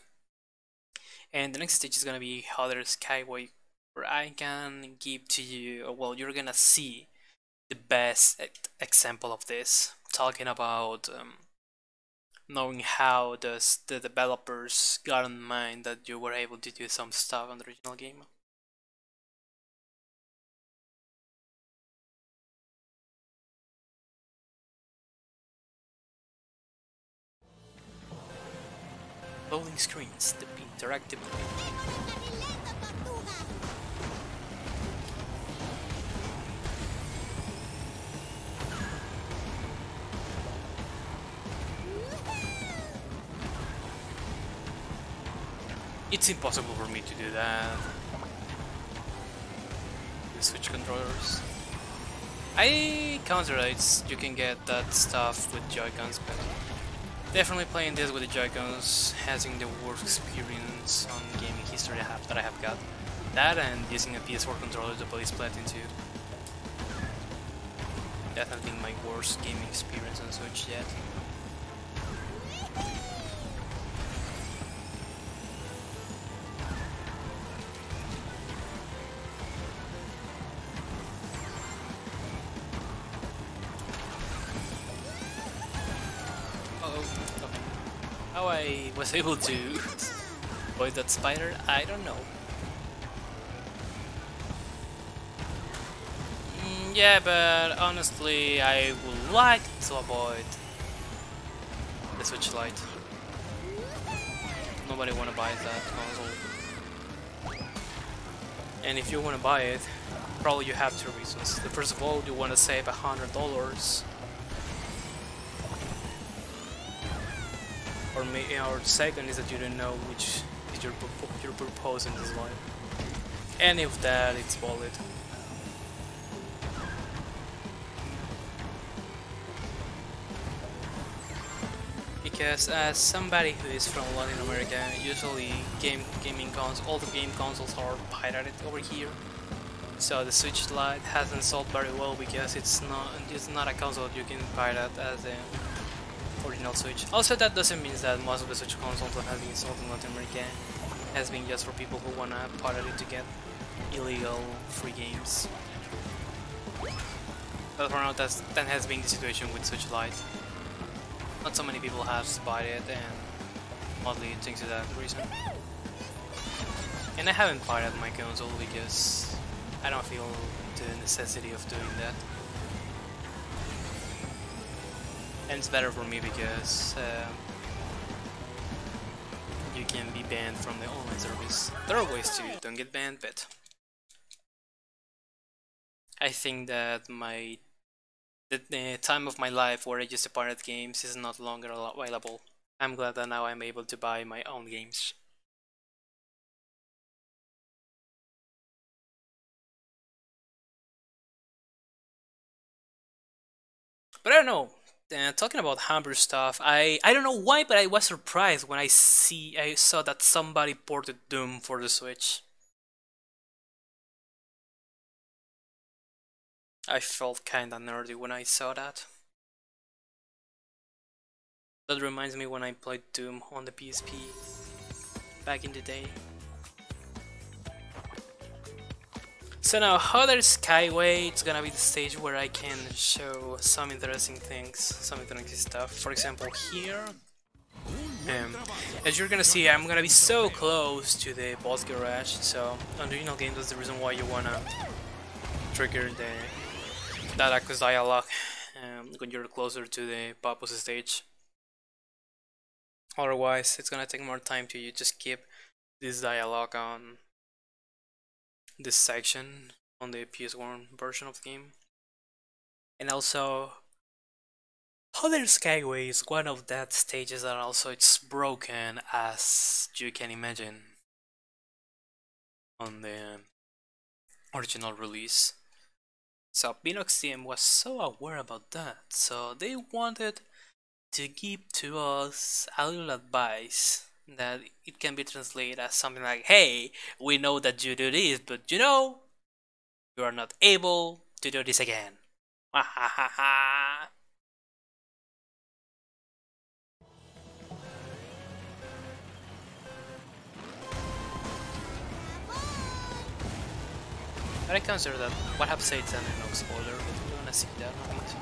And the next stage is gonna be Other Skyway, where I can give to you, well, you're gonna see the best example of this, talking about knowing how the developers got in mind that you were able to do some stuff on the original game. Loading screens, the interactive. It's impossible for me to do that. The Switch controllers. I counter it, you can get that stuff with Joy-Cons, but definitely playing this with the Joy-Cons, having the worst experience on gaming history that I have got. That and using a PS4 controller to play Splatoon 2. Definitely my worst gaming experience on Switch yet. How I was able to avoid that spider, I don't know. Yeah, but honestly, I would like to avoid the Switch Lite. Nobody wanna buy that console. And if you wanna buy it, probably you have two reasons. The first of all, you wanna save $100. Or second is that you don't know which is your purpose in this life. And if that, it's valid. Because as somebody who is from Latin America, usually all the game consoles are pirated over here. So the Switch Lite hasn't sold very well because it's not a console you can pirate as the original Switch. Also, that doesn't mean that most of the Switch consoles that have been sold in Latin America has been just for people who wanna pirate it to get illegal free games. But for now, that has been the situation with Switch Lite. Not so many people have bought it, and mostly thanks to that reason. And I haven't pirated my console because I don't feel the necessity of doing that. And it's better for me because you can be banned from the online service. There are ways to don't get banned, but I think that the time of my life where I used to pirate games is not longer available. I'm glad that now I'm able to buy my own games. But I don't know. Talking about Humber stuff, I don't know why, but I was surprised when I saw that somebody ported Doom for the Switch. I felt kinda nerdy when I saw that. That reminds me when I played Doom on the PSP back in the day. So now, Other Skyway, it's gonna be the stage where I can show some interesting things, some interesting stuff. For example, here, as you're gonna see, I'm gonna be so close to the boss garage. So on the original game, that's the reason why you wanna trigger that Aqua's dialogue when you're closer to the purpose stage. Otherwise, it's gonna take more time to you just keep this dialogue on this section on the PS1 version of the game. And also, Other Skyway is one of that stages that also it's broken, as you can imagine, on the original release. So Pinox team was so aware about that, so they wanted to give to us a little advice that it can be translated as something like, hey, we know that you do this, but you know, you are not able to do this again. But I consider that what I've said is an no spoiler, but we wanna see that on it.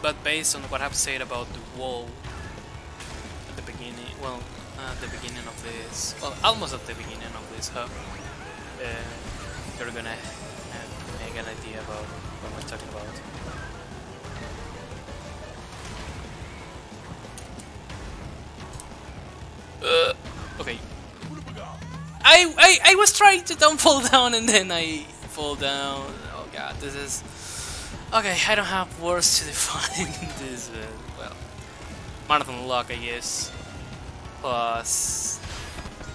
But based on what I've said about the wall at the beginning, well, at the beginning of this, well, almost at the beginning of this hub, you're gonna make an idea about what we're talking about. Okay. I was trying to don't fall down and then I fall down. Oh god, this is... Okay, I don't have words to define this, well, marathon luck, I guess. Plus,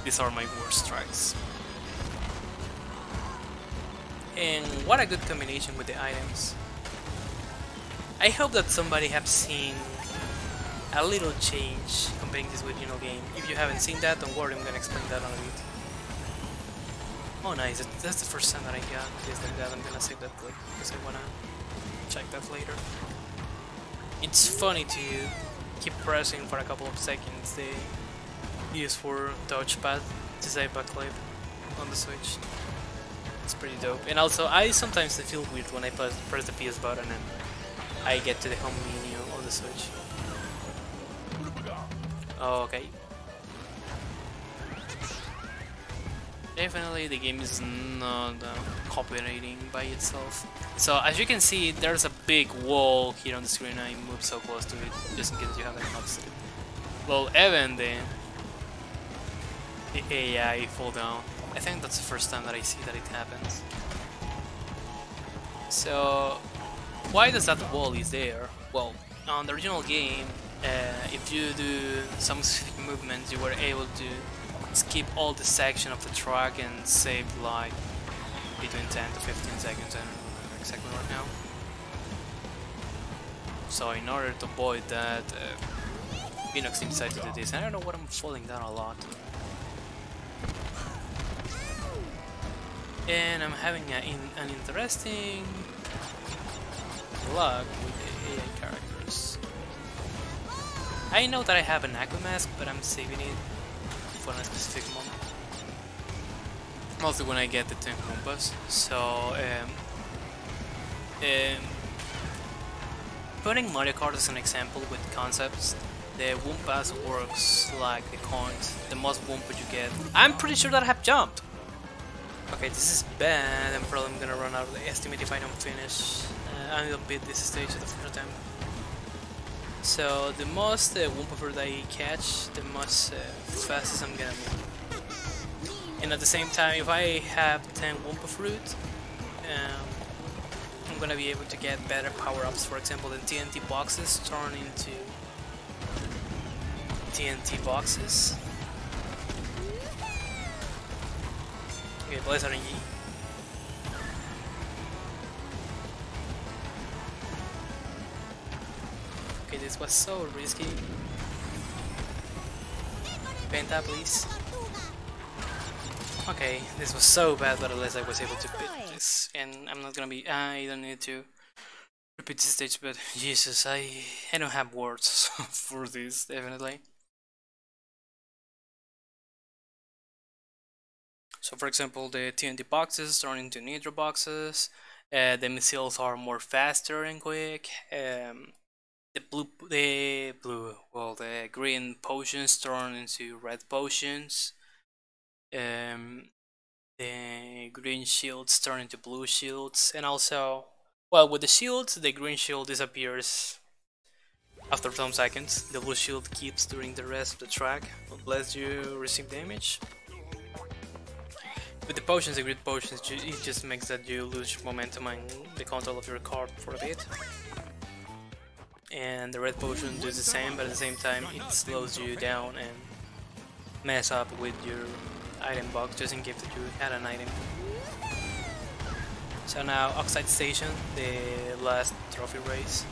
these are my worst strikes. And what a good combination with the items. I hope that somebody have seen a little change comparing this with game. If you haven't seen that, don't worry, I'm gonna explain that on a bit. Oh nice, that's the first time that I got this like that. I'm gonna save that clip because I wanna check that later. It's funny to keep pressing for a couple of seconds the PS4 touchpad to save a clip on the Switch. It's pretty dope. And also, I sometimes feel weird when I press the PS button and I get to the home menu on the Switch. Oh, okay. Definitely the game is not cooperating by itself. So as you can see, there's a big wall here on the screen. I moved so close to it, just in case you haven't noticed it. Well, even the AI fall down. I think that's the first time that I see that it happens. So why does that wall is there? Well, on the original game, if you do some specific movements, you were able to skip all the section of the track and save like between 10 to 15 seconds. I don't remember exactly right now. So in order to avoid that, Pinox decided to do this. I don't know what, I'm falling down a lot. And I'm having an interesting luck with the AI characters. I know that I have an Aqua Mask, but I'm saving it for a specific moment. Mostly when I get the 10 Koopas. So, putting Mario Kart as an example with concepts, the Wumpas works like the coins. The most Wumpa you get. I'm pretty sure that I have jumped. Okay, this is bad. I'm probably gonna run out of the estimate if I don't finish. I will beat this stage at the first time. So the most Wumpa fruit I catch, the most fastest I'm gonna move. And at the same time, if I have 10 Wumpa fruit, I'm gonna be able to get better power-ups. For example, the TNT boxes turn into TNT boxes. Okay, Blaze RNG. Okay, this was so risky. Penta, please. Okay, this was so bad, but at least I was able to beat this. And I'm not gonna be... I don't need to repeat this stage, but Jesus, I don't have words for this, definitely. So for example, the TNT boxes turn into Nitro boxes, the missiles are more faster and quick, the green potions turn into red potions, the green shields turn into blue shields, and also, well, with the shields, the green shield disappears after some seconds, the blue shield keeps during the rest of the track, unless you receive damage. With the potions, the grid potions, it just makes that you lose momentum and the control of your card for a bit. And the red potion does the same, but at the same time it slows you down and mess up with your item box just in case that you had an item. So now Oxide Station, the last trophy race.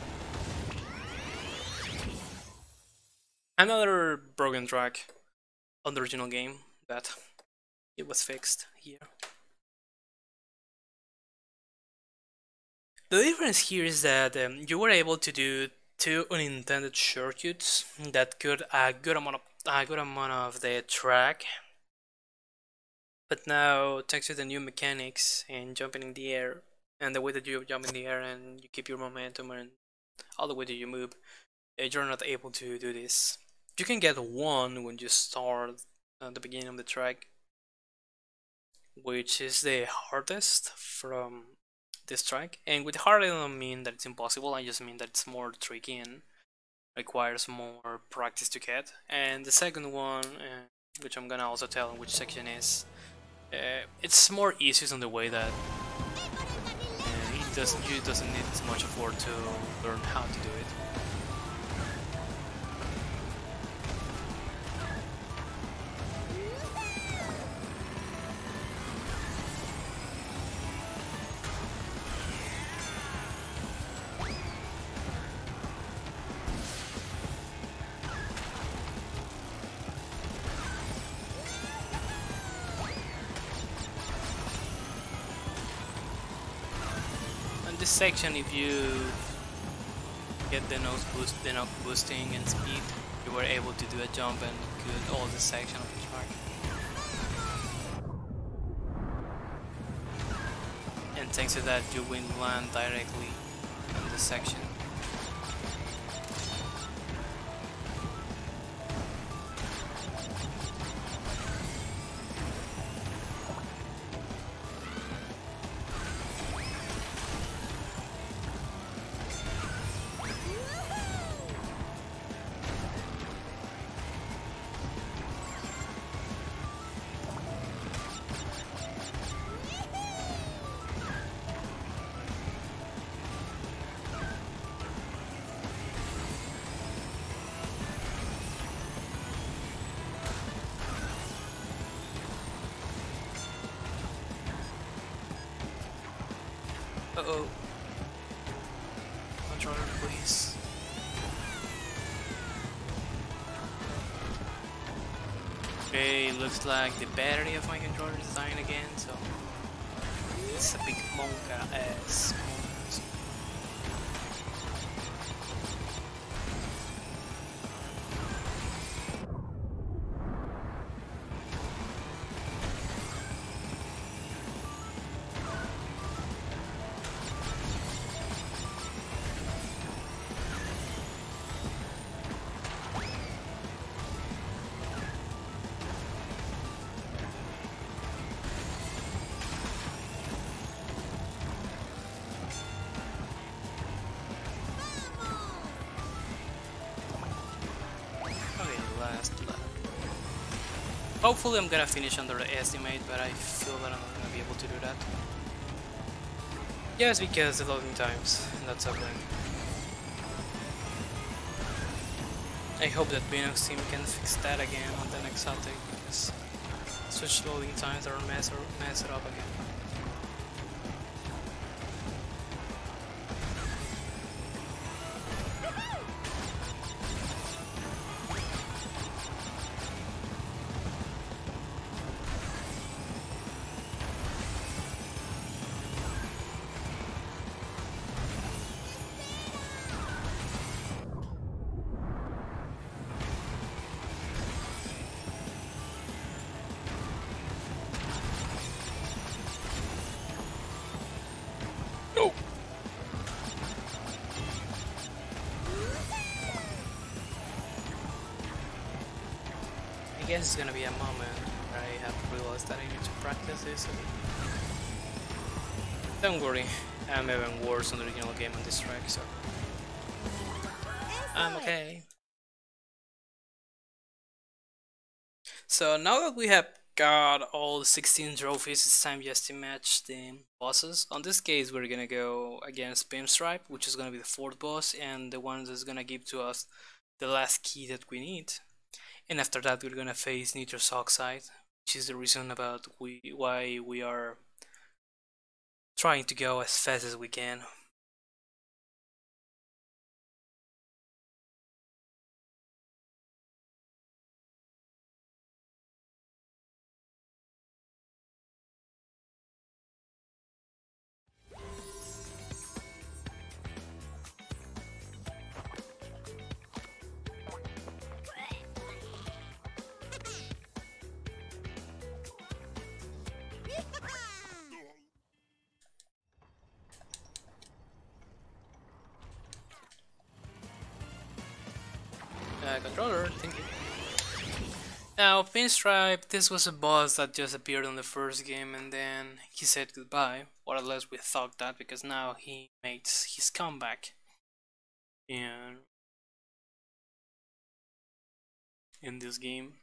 Another broken track on the original game, but it was fixed here. The difference here is that you were able to do 2 unintended shortcuts that cut a good amount of the track. But now, thanks to the new mechanics and jumping in the air, and the way that you jump in the air and you keep your momentum and all the way that you move, you're not able to do this. You can get 1 when you start at the beginning of the track, which is the hardest from this track. And with hard I don't mean that it's impossible, I just mean that it's more tricky and requires more practice to get. And the second one, which I'm gonna also tell in which section is, it's more issues on the way that it doesn't need as much effort to learn how to do it. This section, if you get the knock boosting and speed, you were able to do a jump and cut all this section of the track. And thanks to that, you will land directly in this section. Uh-oh. Controller, please. Okay, looks like the battery of my controller is dying again, so it's a big monka ass. Hopefully I'm gonna finish under the estimate, but I feel that I'm not gonna be able to do that. Yes, because the loading times, that's okay. I hope that Binox team can fix that again on the next update, because such loading times are mess it up again. I guess it's gonna be a moment where I have realized that I need to practice this. Don't worry, I'm even worse on the original game on this track, so I'm okay. So now that we have got all 16 trophies. It's time just to match the bosses. On this case, we're gonna go against Pinstripe, which is gonna be the 4th boss, and the one that's gonna give to us the last key that we need. And after that, we're gonna face nitrous oxide, which is the reason about why we are trying to go as fast as we can. Controller, thank you. Now, Pinstripe, this was a boss that just appeared on the first game and then he said goodbye, or at least we thought that, because now he makes his comeback in this game.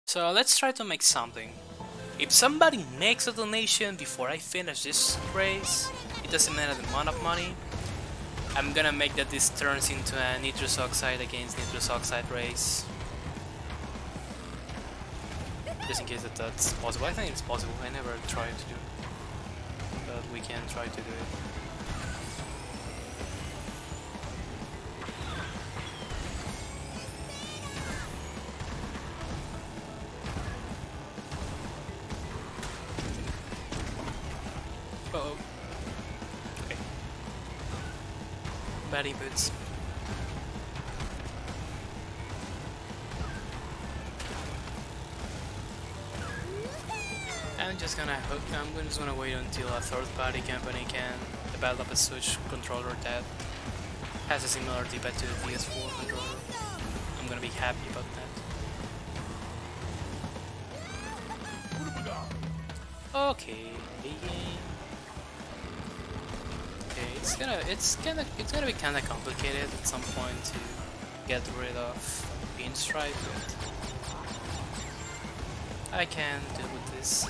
So let's try to make something. If somebody makes a donation before I finish this race, it doesn't matter the amount of money, I'm gonna make that this turns into a nitrous oxide against nitrous oxide race. Just in case that's possible. I think it's possible. I never tried to do it, but we can try to do it. Uh-oh. Okay. Bad boots. I'm just gonna wait until a third-party company can develop a Switch controller that has a similar D-pad to the PS4 controller. I'm gonna be happy about that. Okay. It's gonna be kinda complicated at some point to get rid of Pinstripe, but I can deal with this.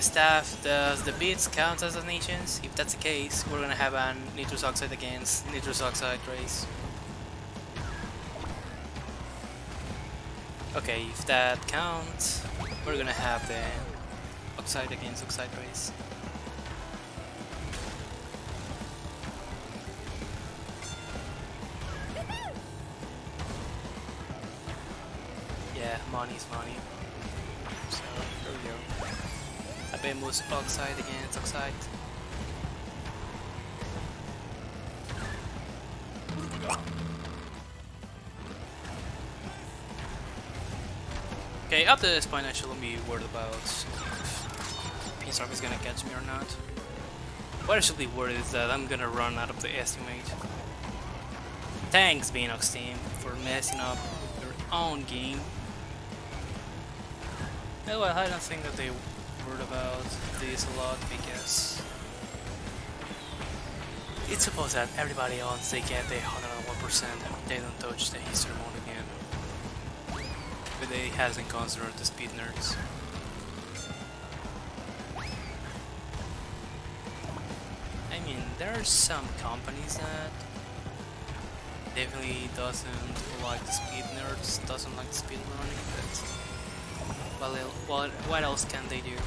Staff, does the beats count as donations? If that's the case, we're gonna have a nitrous oxide against nitrous oxide race. Okay, if that counts, we're gonna have the oxide against oxide race. Yeah, money's money. So, here we go. Habemos oxide against oxide. Okay, up to this point I shouldn't be worried about if Pinstripe is gonna catch me or not. What I should be worried is that I'm gonna run out of the estimate. Thanks, Beanox team, for messing up your own game. Well, I don't think that they worried about this a lot because it's supposed that everybody else they get the 101%, they don't touch the history mode again. But they hasn't considered the speed nerds. I mean, there are some companies that definitely doesn't like the speed nerds, doesn't like the speed running, but what else can they do?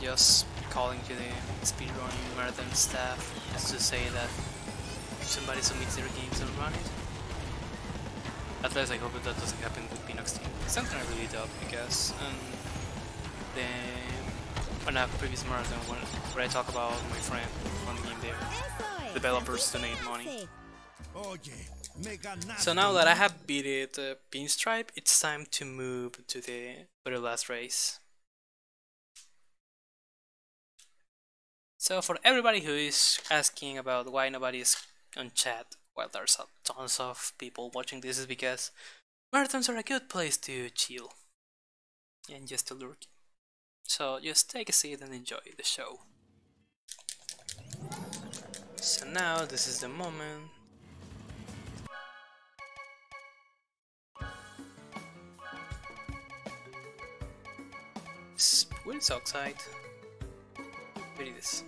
Just calling to the speedrunning marathon staff just to say that if somebody submits their games and run it. At least I hope that doesn't happen with Beanox team. It's not gonna really doubt because on a previous marathon where I talk about my friend on the game there, developers donate money. Oye, So now that I have beaten the pinstripe, it's time to move to the last race. So for everybody who is asking about why nobody is on chat, well, there's tons of people watching this, is because marathons are a good place to chill and just to lurk. So just take a seat and enjoy the show. So now this is the moment. Where is outside? Where it is?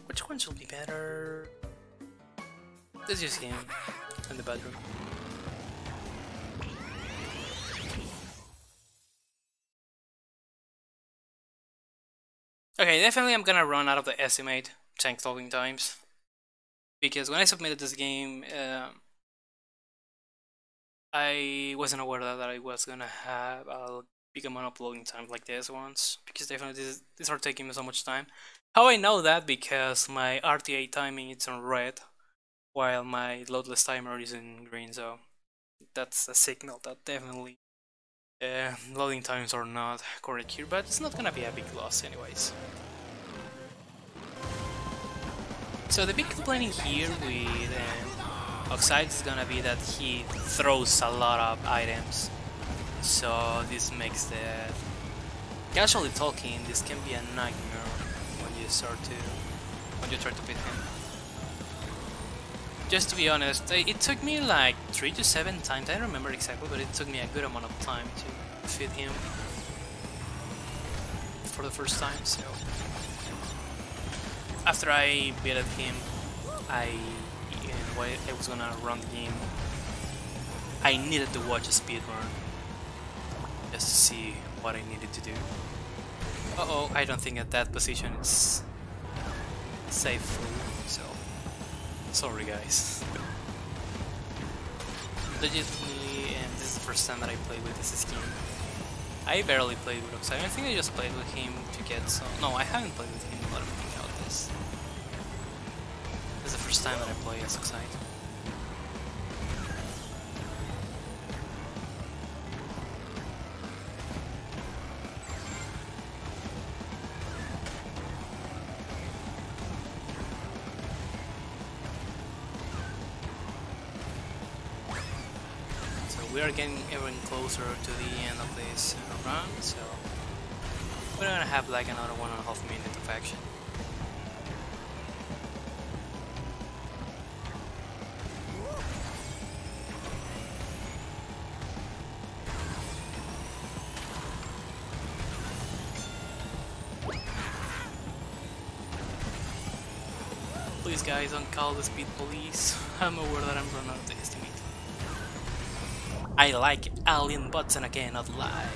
Which one should be better? Let's use him in the bedroom. Okay, definitely I'm gonna run out of the estimate tank loading times, because when I submitted this game, I wasn't aware that I was gonna have a big amount of loading time like this ones, because definitely these are taking me so much time. How I know that? Because my RTA timing is on red, while my loadless timer is in green, so that's a signal that definitely loading times are not correct here, but it's not gonna be a big loss anyways. So the big complaining here with Oxide is gonna be that he throws a lot of items, so this makes the casually talking, this can be a nightmare when you try to beat him. Just to be honest, it took me like 3 to 7 times, I don't remember exactly, but it took me a good amount of time to feed him for the first time. So after I beat him, I was gonna run the game, I needed to watch a speedrun just to see what I needed to do. Uh-oh, I don't think at that position is safe for me, so sorry guys. Legitimately, and this is the first time that I played with this skin. I barely played with Oxide. I think I just played with him to get some... No, I haven't played with him, let me think about this. This is the first time that I play as Oxide. We are getting even closer to the end of this run, so we're gonna have like another 1.5 minutes of action. Please guys, don't call the speed police. I'm aware that I'm running out of the estimate. I like alien butts and I cannot lie.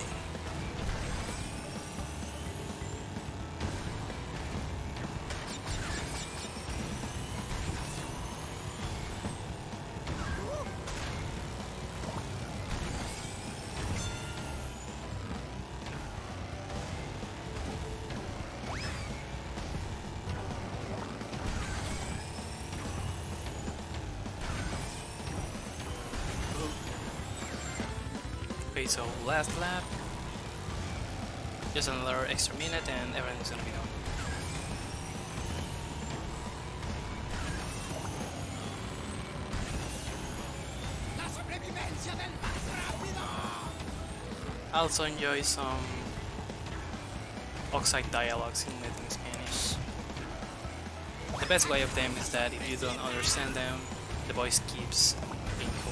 Okay, so last lap, just another extra minute and everything's gonna be done. I also enjoy some Oxide dialogues in Spanish. The best way of them is that if you don't understand them, the voice keeps being cool.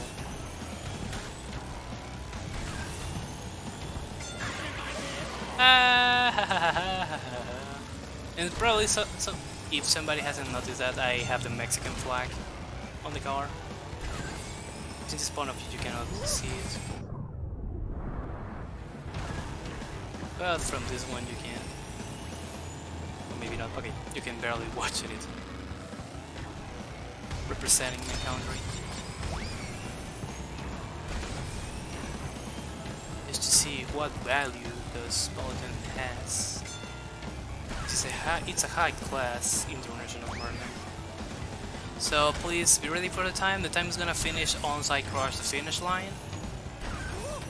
And probably so if somebody hasn't noticed that I have the Mexican flag on the car. Since this point of view you cannot see it. But from this one you can. Or maybe not. Okay, you can barely watch it. Representing my country. Just to see what value this bulletin has. it's a high class international tournament. So please be ready for the time. The time is gonna finish once I cross the finish line.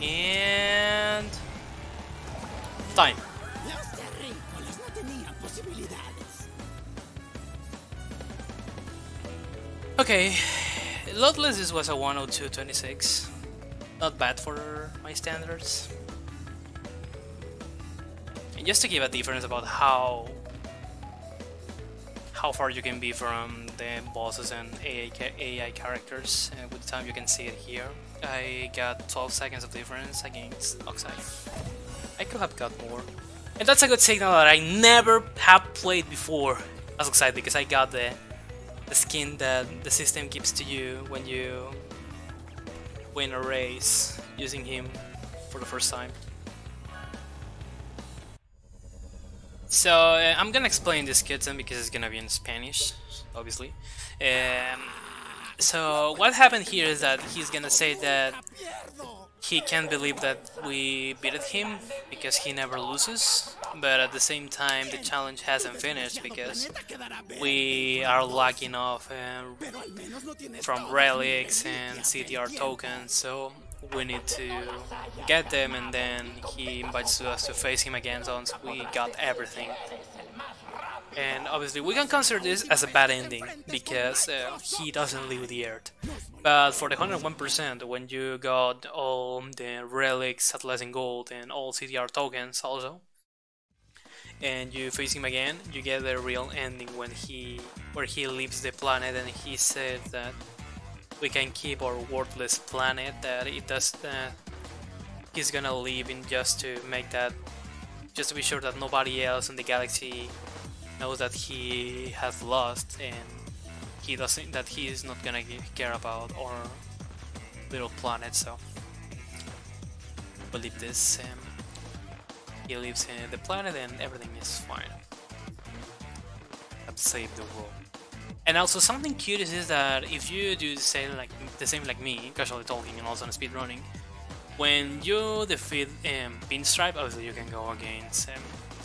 And time. Okay, Lotless this was a 102.26. Not bad for my standards. And just to give a difference about how far you can be from the bosses and AI characters, with time you can see it here. I got 12 seconds of difference against Oxide. I could have got more. And that's a good signal that I never have played before as Oxide, because I got the skin that the system gives to you when you win a race using him for the first time. So I'm gonna explain this kitten because it's gonna be in Spanish, obviously. So what happened here is that he's gonna say that he can't believe that we beat him because he never loses, but at the same time the challenge hasn't finished because we are lacking off from relics and CTR tokens, so we need to get them, and then he invites us to face him again once we got everything. And obviously we can consider this as a bad ending because he doesn't leave the earth. But for the 101%, when you got all the relics, Atlassian Gold, and all CTR tokens also, and you face him again, you get the real ending where he leaves the planet, and he said that we can keep our worthless planet, that it does he's gonna leave in just to make that, just to be sure that nobody else in the galaxy knows that he has lost, and he doesn't, that he is not gonna care about our little planet. So we'll leave this. He leaves the planet, and everything is fine. I've saved the world. And also something curious is that if you do the same like me, casually talking and also on speedrunning, when you defeat Pinstripe, obviously you can go against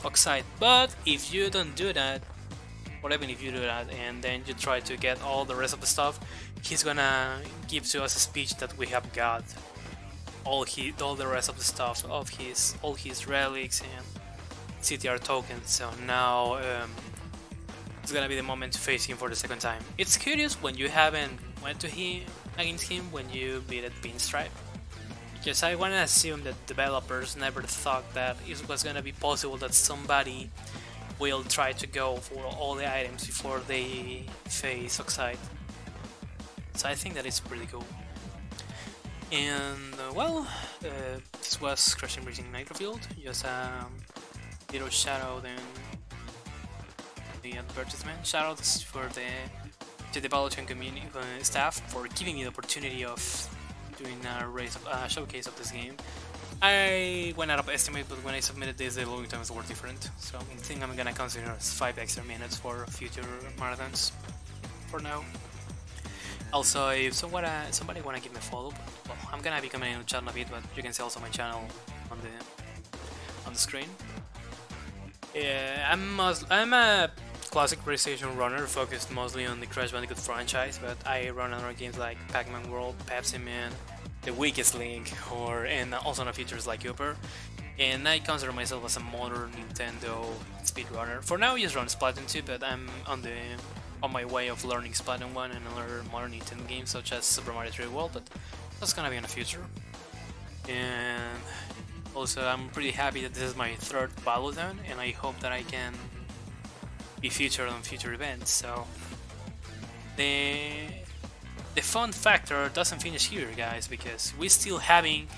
Oxide. But if you don't do that, or even if you do that and then you try to get all the rest of the stuff, he's gonna give to us a speech that we have got all the rest of the stuff of all his relics and CTR tokens. So now it's gonna be the moment to face him for the second time. It's curious when you haven't went to him against him when you beat Pinstripe, because I wanna assume that developers never thought that it was gonna be possible that somebody will try to go for all the items before they face Oxide. So I think that it's pretty cool. And well, this was Crash and Racing Nitro-Fueled, just a little shout out and the advertisement. Shoutouts for to the Valuethon community staff for giving me the opportunity of doing a showcase of this game. I went out of estimate, but when I submitted this, the loading times were different, so I think I'm gonna consider 5 extra minutes for future marathons for now. Also, if somebody wanna give me a follow, well, I'm gonna be coming in the chat in a bit, but you can see also my channel on the screen. I'm a classic PlayStation runner focused mostly on the Crash Bandicoot franchise, but I run other games like Pac-Man World, Pepsi Man, The Weakest Link, and also on features like Uber. And I consider myself as a modern Nintendo speedrunner. For now, I just run Splatoon 2, but I'm on my way of learning Splatoon 1 and other modern Nintendo games such as Super Mario 3D World, but that's gonna be in the future. And also, I'm pretty happy that this is my 3rd Valuethon, and I hope that I can be featured on future events. So the fun factor doesn't finish here, guys, because we're still having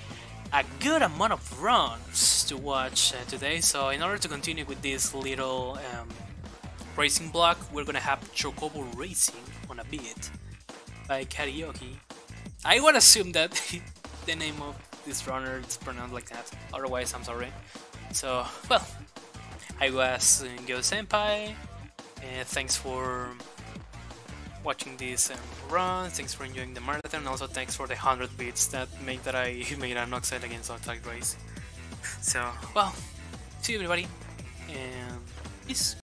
a good amount of runs to watch today. So in order to continue with this little racing block, we're gonna have Chocobo Racing on a bit by Karaoke. I would assume that the name of this runner is pronounced like that, otherwise I'm sorry. So, well, I was Gyo Senpai, thanks for watching this run, thanks for enjoying the marathon, and also thanks for the 100 bits that make that I made an Oxide against Oxide race. So, well, see you everybody, and peace.